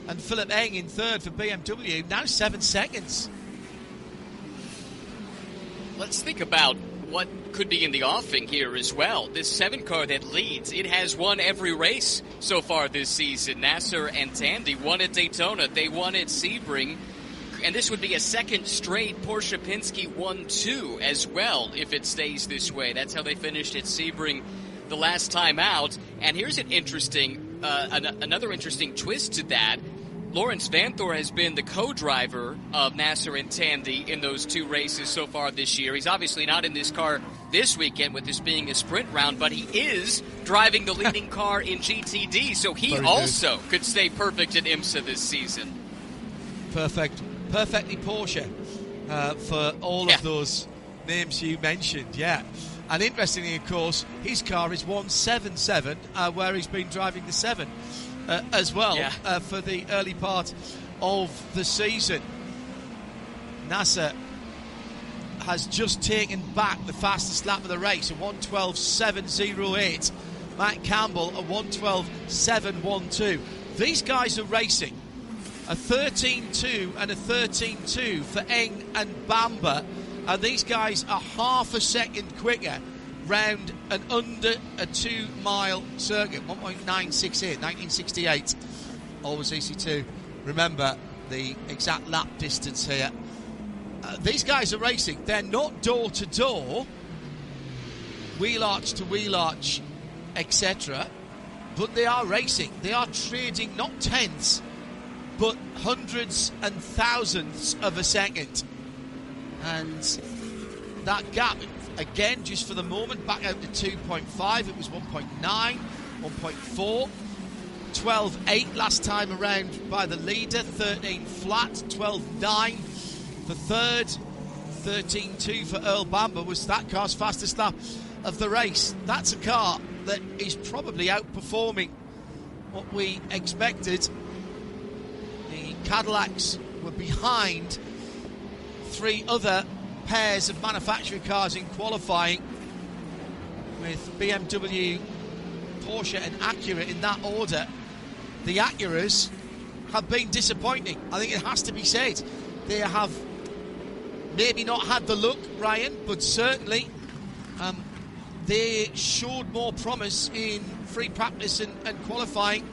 and Philip Eng in third for BMW, now 7 seconds. Let's think about what could be in the offing here as well. This 7 car that leads, it has won every race so far this season. Nasser and Tandy won at Daytona. They won at Sebring. And this would be a second straight Porsche Penske 1-2 as well if it stays this way. That's how they finished at Sebring the last time out. And here's an interesting, another interesting twist to that. Lawrence Vanthoor has been the co-driver of Nasser and Tandy in those 2 races so far this year. He's obviously not in this car this weekend with this being a sprint round, but he is driving the leading car in GTD, so he also could stay perfect at IMSA this season. Perfectly Porsche for all of those names you mentioned, yeah. And interestingly, of course, his car is 177, where he's been driving the 7. As well, for the early part of the season. Nasser has just taken back the fastest lap of the race, a 1:12.708. Matt Campbell, a 1:12.712. These guys are racing a 13.2 and a 13.2 for Eng and Bamba, and these guys are half a second quicker round and under a 2-mile circuit. 1.968, 1968. Always easy to remember the exact lap distance here. These guys are racing. They're not door to door, wheel arch to wheel arch, etc. But they are racing. They are trading not tenths, but hundreds and thousandths of a second. And that gap, again, just for the moment, back out to 2.5. It was 1.9, 1.4, 12.8 last time around by the leader, 13 flat, 12.9 for third, 13.2 for Earl Bamber was that car's fastest lap of the race. That's a car that is probably outperforming what we expected. The Cadillacs were behind 3 other pairs of manufacturing cars in qualifying, with BMW, Porsche and Acura in that order. The Acuras have been disappointing, I think it has to be said. They have maybe not had the look, Ryan, but certainly they showed more promise in free practice and qualifying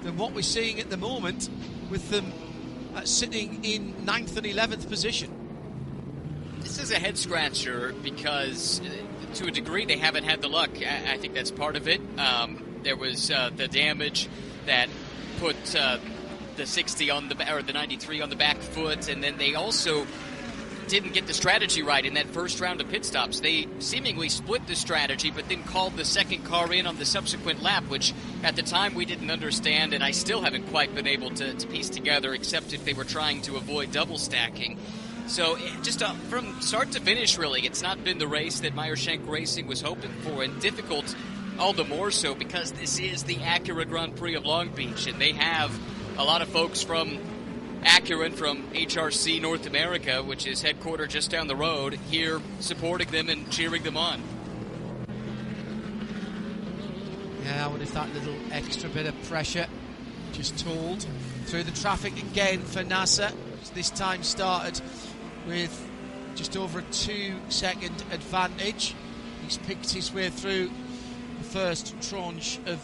than what we're seeing at the moment, with them sitting in 9th and 11th position. This is a head-scratcher because, to a degree, they haven't had the luck. I think that's part of it. There was the damage that put the 60 on the, or the 93 on the back foot, and then they also didn't get the strategy right in that first round of pit stops. They seemingly split the strategy, but then called the second car in on the subsequent lap, which at the time we didn't understand, and I still haven't quite been able to piece together, except if they were trying to avoid double stacking. So just from start to finish, really, it's not been the race that Meyer-Shank Racing was hoping for, and difficult all the more so because this is the Acura Grand Prix of Long Beach, and they have a lot of folks from Acura and from HRC North America, which is headquartered just down the road, here supporting them and cheering them on. Yeah, what is that little extra bit of pressure just told through the traffic again for Nasser? This time started with just over a 2-second advantage. He's picked his way through the first tranche of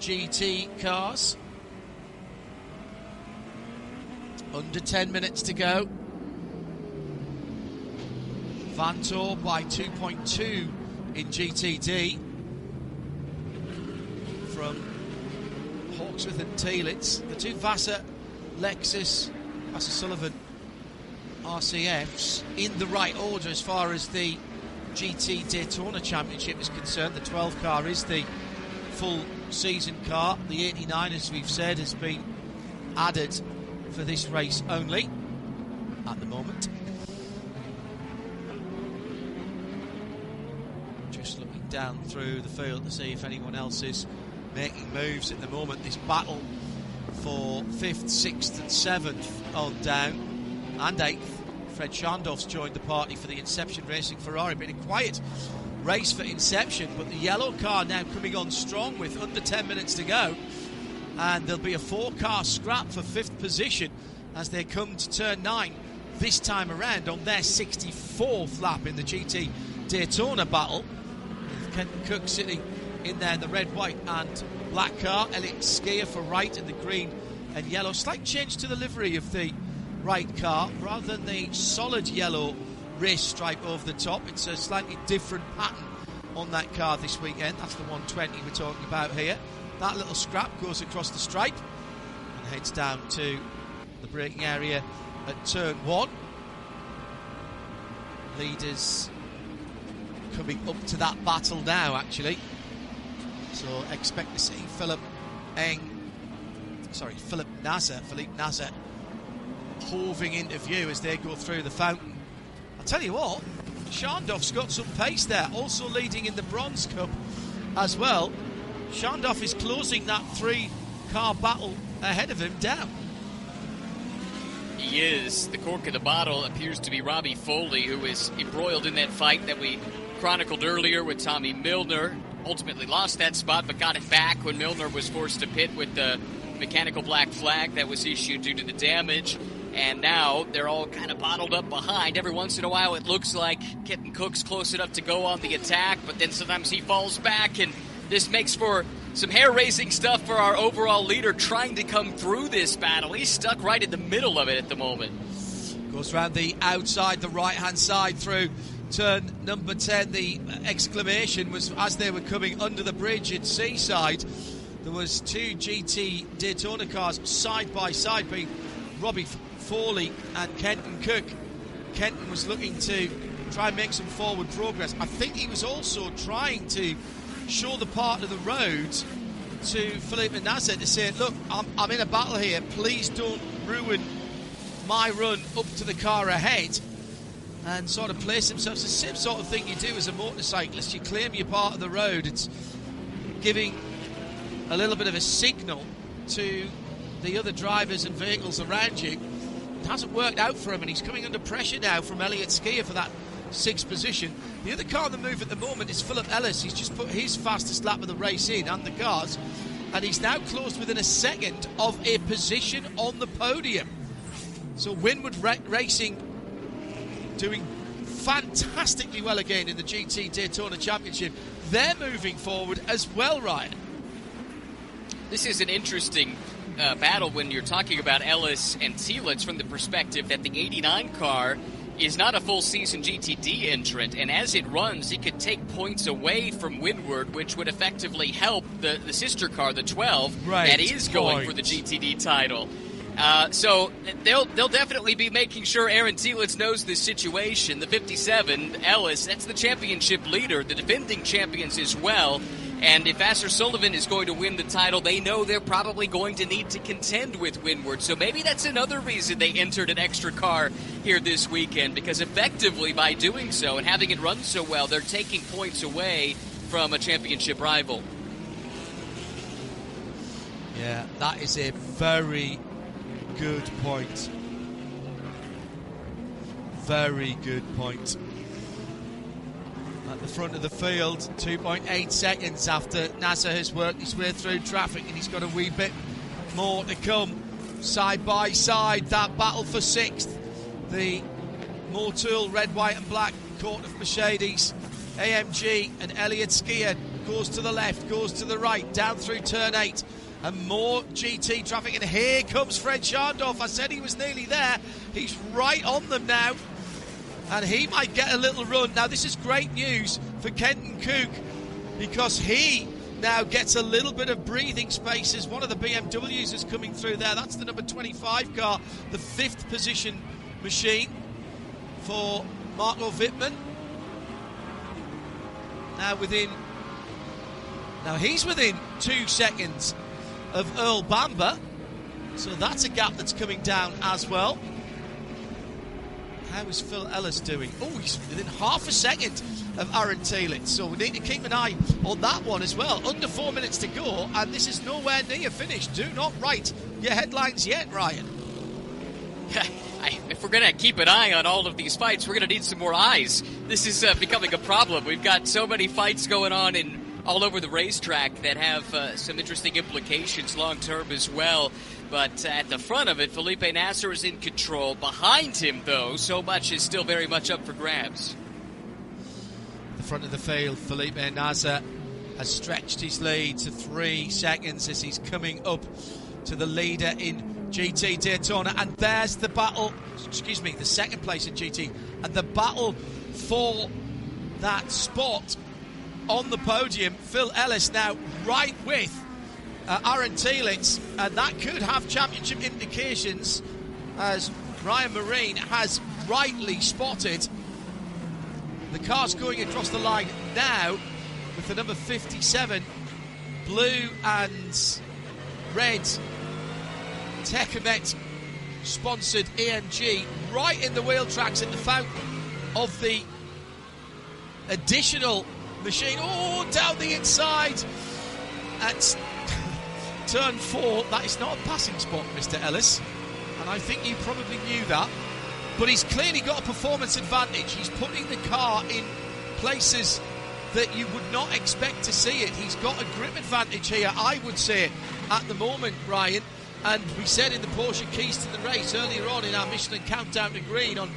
GT cars. Under 10 minutes to go. Vanthoor by 2.2 in GTD from Hawksworth and Teelitz. The two Vassar Sullivan RCFs in the right order as far as the GT Daytona Championship is concerned. The 12 car is the full season car. The 89, as we've said, has been added for this race only at the moment. Just looking down through the field to see if anyone else is making moves at the moment. This battle for 5th, 6th and 7th on down, and 8th. Fred Schandorf's joined the party for the Inception Racing Ferrari. Been a quiet race for Inception, but the yellow car now coming on strong with under 10 minutes to go, and there'll be a 4-car scrap for 5th position as they come to turn 9 this time around on their 64th lap in the GT Daytona battle, with Kenton Cook sitting in there in the red, white and black car. Elliott Skier for Wright in the green and yellow. Slight change to the livery of the Wright car. Rather than the solid yellow race stripe over the top, it's a slightly different pattern on that car this weekend. That's the 120 we're talking about here. That little scrap goes across the stripe and heads down to the braking area at turn 1. Leaders coming up to that battle now, actually. So expect to see Philippe Nasser hoving into view as they go through the fountain. I'll tell you what, Schandorf's got some pace there, also leading in the Bronze Cup as well. Schandorf is closing that 3-car battle ahead of him down. He is. The cork of the bottle appears to be Robbie Foley, who is embroiled in that fight that we chronicled earlier with Tommy Milner. Ultimately lost that spot, but got it back when Milner was forced to pit with the mechanical black flag that was issued due to the damage. And now they're all kind of bottled up behind. Every once in a while it looks like Kenton Cook's close enough to go on the attack, but then sometimes he falls back, and this makes for some hair-raising stuff for our overall leader trying to come through this battle. He's stuck right in the middle of it at the moment. Goes round the outside, the right-hand side through turn number 10. The exclamation was as they were coming under the bridge at Seaside. There was 2 GT Daytona cars side by side, being Robbie Foley and Kenton Cook. Kenton was looking to try and make some forward progress. I think he was also trying to show the part of the road to Philippe Nasser to say, look, I'm in a battle here, please don't ruin my run up to the car ahead, and sort of place himself. It's the same sort of thing you do as a motorcyclist. You claim your part of the road. It's giving a little bit of a signal to the other drivers and vehicles around you. It hasn't worked out for him, and he's coming under pressure now from Elliott Skier for that 6th position. The other car on the move at the moment is Philip Ellis. He's just put his fastest lap of the race in, and the cars, and he's now closed within a second of a position on the podium. So Winward Racing doing fantastically well again in the GT Daytona Championship. They're moving forward as well, Ryan. This is an interesting battle when you're talking about Ellis and Teelitz from the perspective that the 89 car is not a full season GTD entrant, and as it runs, he could take points away from Winward, which would effectively help the sister car, the 12, that is going for the GTD title. So they'll definitely be making sure Aaron Teelitz knows this situation. The 57, Ellis, that's the championship leader, the defending champions as well. And if Vassar Sullivan is going to win the title, they know they're probably going to need to contend with Winward. So maybe that's another reason they entered an extra car here this weekend, because effectively by doing so and having it run so well, they're taking points away from a championship rival. Yeah, that is a very good point. Very good point. At the front of the field, 2.8 seconds after Nasser has worked his way through traffic, and he's got a wee bit more to come. Side by side, that battle for 6th. The Motul red, white and black court of Mercedes, AMG and Elliott Skier goes to the left, goes to the right, down through turn 8. And more GT traffic, and here comes Fred Schandorf. I said he was nearly there. He's right on them now. and he might get a little run. Now, this is great news for Kenton Koch, because he now gets a little bit of breathing space as one of the BMWs is coming through there. That's the number 25 car, the 5th position machine for Marco Wittmann. Now he's within 2 seconds of Earl Bamber, so that's a gap that's coming down as well. How is Phil Ellis doing? Oh, he's within half a second of Aaron Telitz, so we need to keep an eye on that one as well. Under 4 minutes to go, and this is nowhere near finished. Do not write your headlines yet, Ryan. If we're going to keep an eye on all of these fights, we're going to need some more eyes. This is becoming a problem. We've got so many fights going on all over the racetrack that have some interesting implications long-term as well. But at the front of it, Felipe Nasr is in control. Behind him, though, so much is still very much up for grabs. The front of the field, Felipe Nasr has stretched his lead to 3 seconds as he's coming up to the leader in GT Daytona. And there's the battle, the second place in GT. And the battle for that spot on the podium. Phil Ellis now right with Aaron Telitz, and that could have championship implications, as Ryan Marine has rightly spotted. The car's going across the line now with the number 57 blue and red Tecamet sponsored AMG right in the wheel tracks at the fountain of the additional machine. Oh, down the inside at turn 4. That is not a passing spot, Mr. Ellis, and I think you probably knew that, but he's clearly got a performance advantage. He's putting the car in places that you would not expect to see it. He's got a grip advantage here, I would say, at the moment, Ryan. And we said in the Porsche Keys to the Race earlier on in our Michelin Countdown to Green on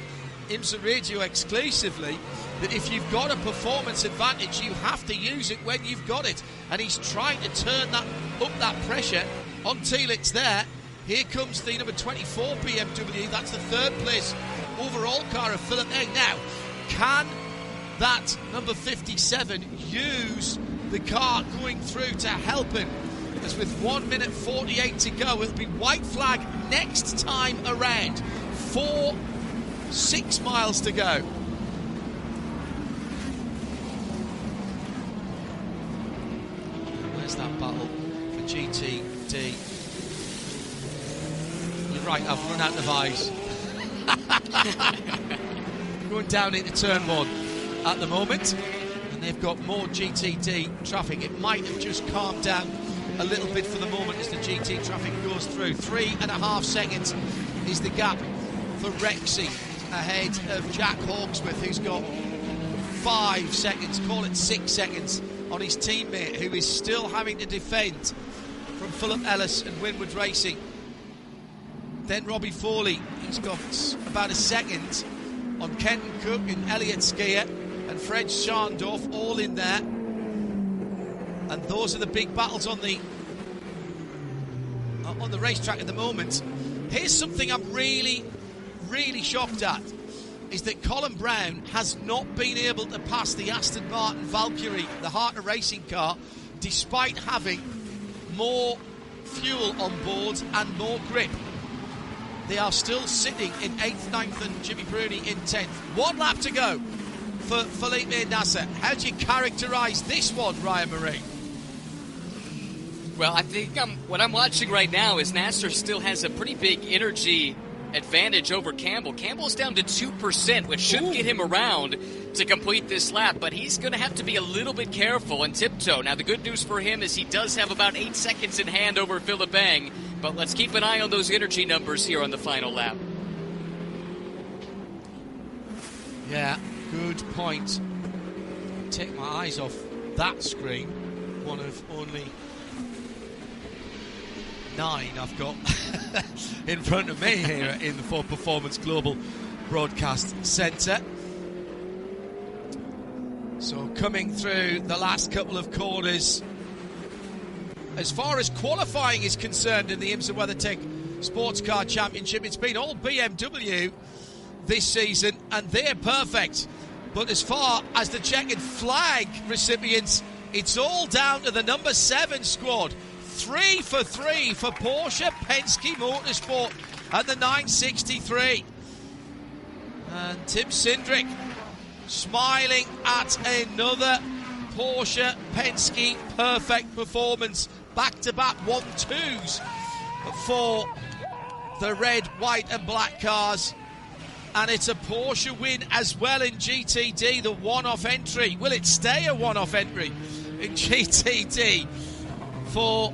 IMSA Radio exclusively, that if you've got a performance advantage, you have to use it when you've got it. And he's trying to turn that up, that pressure on Telitz there. Here comes the number 24 BMW. That's the 3rd place overall car of Philip Egg. Now, can that number 57 use the car going through to help him? As with 1 minute 48 to go, it'll be white flag next time around. 6 miles to go. Where's that battle for GTD? You're right, I've run out of eyes. Going down into turn 1 at the moment, and they've got more GTD traffic. It might have just calmed down a little bit for the moment as the GT traffic goes through. 3.5 seconds is the gap for Rexy ahead of Jack Hawksworth, who's got 5 seconds, call it 6 seconds, on his teammate, who is still having to defend from Philip Ellis and Winwood Racing. Then Robbie Foley, he's got about a second on Kenton Koch and Elliot Skier and Fred Scharndorf, all in there. And those are the big battles on the racetrack at the moment. Here's something I'm really shocked at, is that Colin Brown has not been able to pass the Aston Martin Valkyrie, the Harter Racing car, despite having more fuel on board and more grip. They are still sitting in 8th, 9th and Jimmy Bruni in 10th. 1 lap to go for Felipe Nasr. How do you characterise this one, Ryan Marie? Well, I think what I'm watching right now is Nasr still has a pretty big energy advantage over Campbell. Campbell's down to 2%, which should get him around to complete this lap, but he's going to have to be a little bit careful and tiptoe. Now, the good news for him is he does have about 8 seconds in hand over Philip Eng, but let's keep an eye on those energy numbers here on the final lap. Yeah, good point. Take my eyes off that screen. One of only 9 I've got in front of me here in the Ford Performance Global Broadcast Centre. So coming through the last couple of corners, as far as qualifying is concerned in the IMSA WeatherTech Sports Car Championship, it's been all BMW this season, and they're perfect. But as far as the checkered flag recipients, it's all down to the number 7 squad. 3 for 3 for Porsche Penske Motorsport at the 963. And Tim Cindric smiling at another Porsche Penske perfect performance. Back-to-back 1-2s for the red, white and black cars. And it's a Porsche win as well in GTD, the one-off entry. Will it stay a one-off entry in GTD for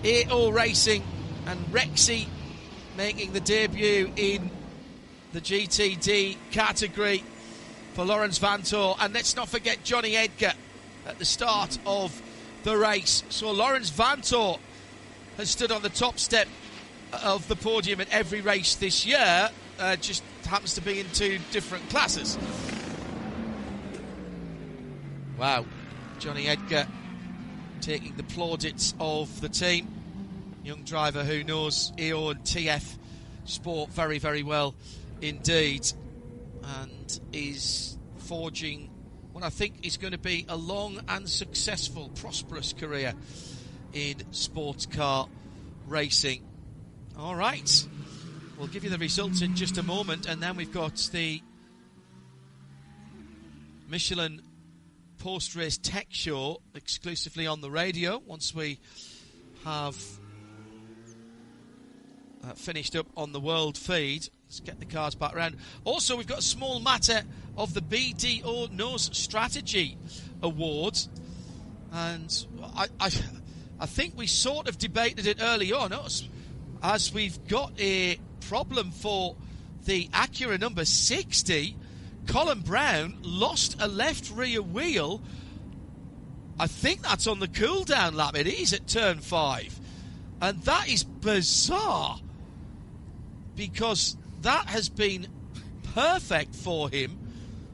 AO Racing, and Rexy making the debut in the GTD category for Lawrence Vantor. And let's not forget Johnny Edgar at the start of the race. So Lawrence Vantor has stood on the top step of the podium at every race this year, just happens to be in 2 different classes. Wow, Johnny Edgar taking the plaudits of the team. Young driver who knows EO and TF sport very, very well indeed, and is forging what I think is going to be a long and successful, prosperous career in sports car racing. All right, we'll give you the results in just a moment, and then we've got the Michelin post-race tech show exclusively on the radio once we have finished up on the world feed. Let's get the cars back around. Also, we've got a small matter of the BDO Nose Strategy Awards, and I think we sort of debated it early on, as we've got a problem for the Acura number 60. Colin Brown lost a left rear wheel. I think that's on the cool-down lap. It is at turn 5. And that is bizarre, because that has been perfect for him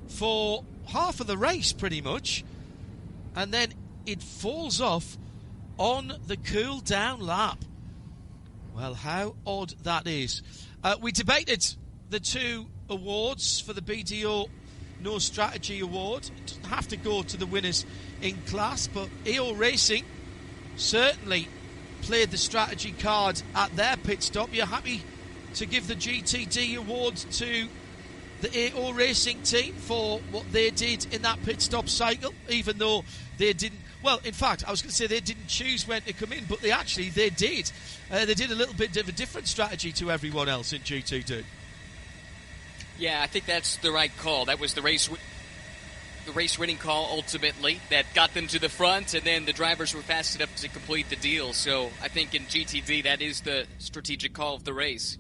for half of the race, pretty much. And then it falls off on the cool-down lap. Well, how odd that is. We debated the 2 awards for the BDO No Strategy Award. It doesn't have to go to the winners in class, but EO Racing certainly played the strategy card at their pit stop. You're happy to give the GTD award to the AO Racing team for what they did in that pit stop cycle, even though they didn't. Well, in fact, I was going to say they didn't choose when to come in, but they did. They did a little bit of a different strategy to everyone else in GT2. Yeah, I think that's the right call. That was the race winning call ultimately that got them to the front, and then the drivers were fast enough to complete the deal. So I think in GTD that is the strategic call of the race.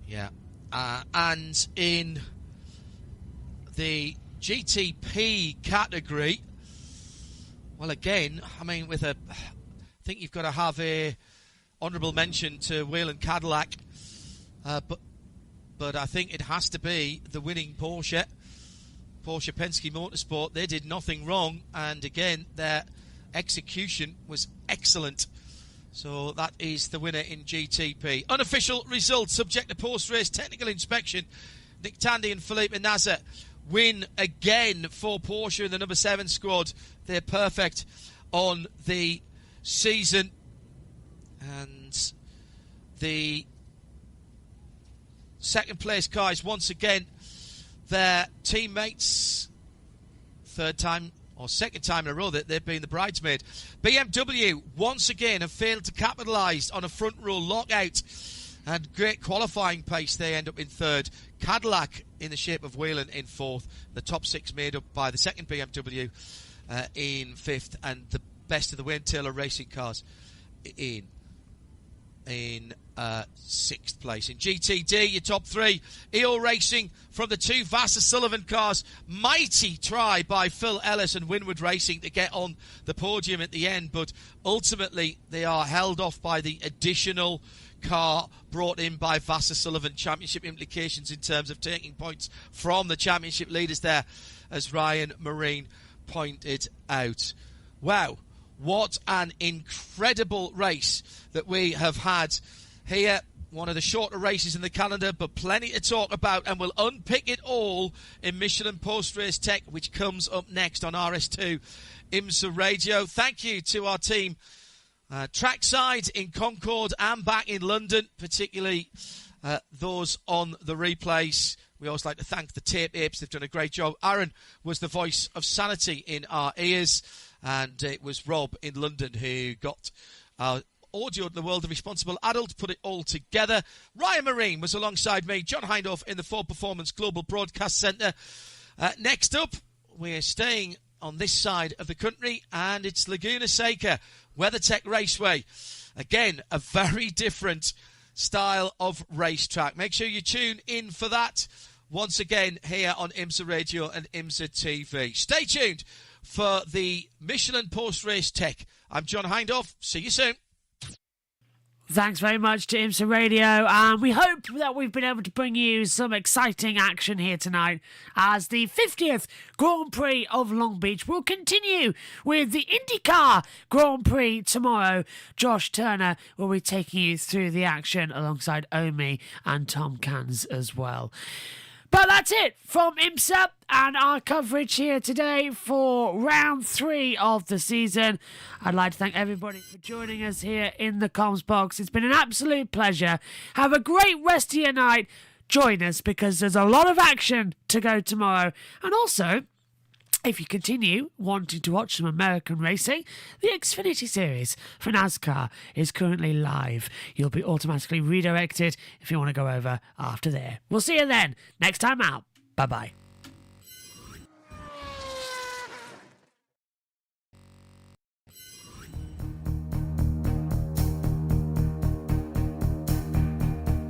Yeah, and in the GTP category, well, again, I mean, I think you've got to have a honourable mention to Whelen Cadillac, but I think it has to be the winning Porsche Penske Motorsport. They did nothing wrong, and again, their execution was excellent. So that is the winner in GTP. Unofficial results, subject to post-race technical inspection. Nick Tandy and Felipe Nasser win again for Porsche in the number 7 squad. They're perfect on the season. And the second place guys, once again, their teammates, second time in a row that they've been the bridesmaid. BMW, once again, have failed to capitalise on a front row lockout, and great qualifying pace. They end up in 3rd. Cadillac, in the shape of Whelen, in 4th. The top 6 made up by the second BMW in 5th, and the best of the Wayne Taylor racing cars in 6th place. In GTD, your top 3, EO Racing from the 2 Vassar Sullivan cars. Mighty try by Phil Ellis and Winward Racing to get on the podium at the end, but ultimately they are held off by the additional car brought in by Vassar Sullivan. Championship implications in terms of taking points from the championship leaders there, as Ryan Marine pointed out. Wow, what an incredible race that we have had here. One of the shorter races in the calendar, but plenty to talk about, and we'll unpick it all in Michelin Post-Race Tech, which comes up next on RS2 IMSA Radio. Thank you to our team trackside in Concord and back in London, particularly those on the replays. We always like to thank the tape apes. They've done a great job. Aaron was the voice of sanity in our ears, and it was Rob in London who got our audio in the world of responsible adult, put it all together. Ryan Marine was alongside me, John Hindhoff in the Ford Performance Global Broadcast Centre. Next up, we're staying on this side of the country, and it's Laguna Seca, WeatherTech Raceway. Again, a very different style of racetrack. Make sure you tune in for that once again here on IMSA Radio and IMSA TV. Stay tuned for the Michelin Post-Race Tech. I'm John Hindhoff. See you soon. Thanks very much to IMSA Radio, and we hope that we've been able to bring you some exciting action here tonight as the 50th Grand Prix of Long Beach will continue with the IndyCar Grand Prix tomorrow. Josh Turner will be taking you through the action alongside Omi and Tom Cans as well. But that's it from IMSA and our coverage here today for round 3 of the season. I'd like to thank everybody for joining us here in the comms box. It's been an absolute pleasure. Have a great rest of your night. Join us because there's a lot of action to go tomorrow. And also, if you continue wanting to watch some American racing, the Xfinity Series for NASCAR is currently live. You'll be automatically redirected if you want to go over after there. We'll see you then. Next time out. Bye-bye.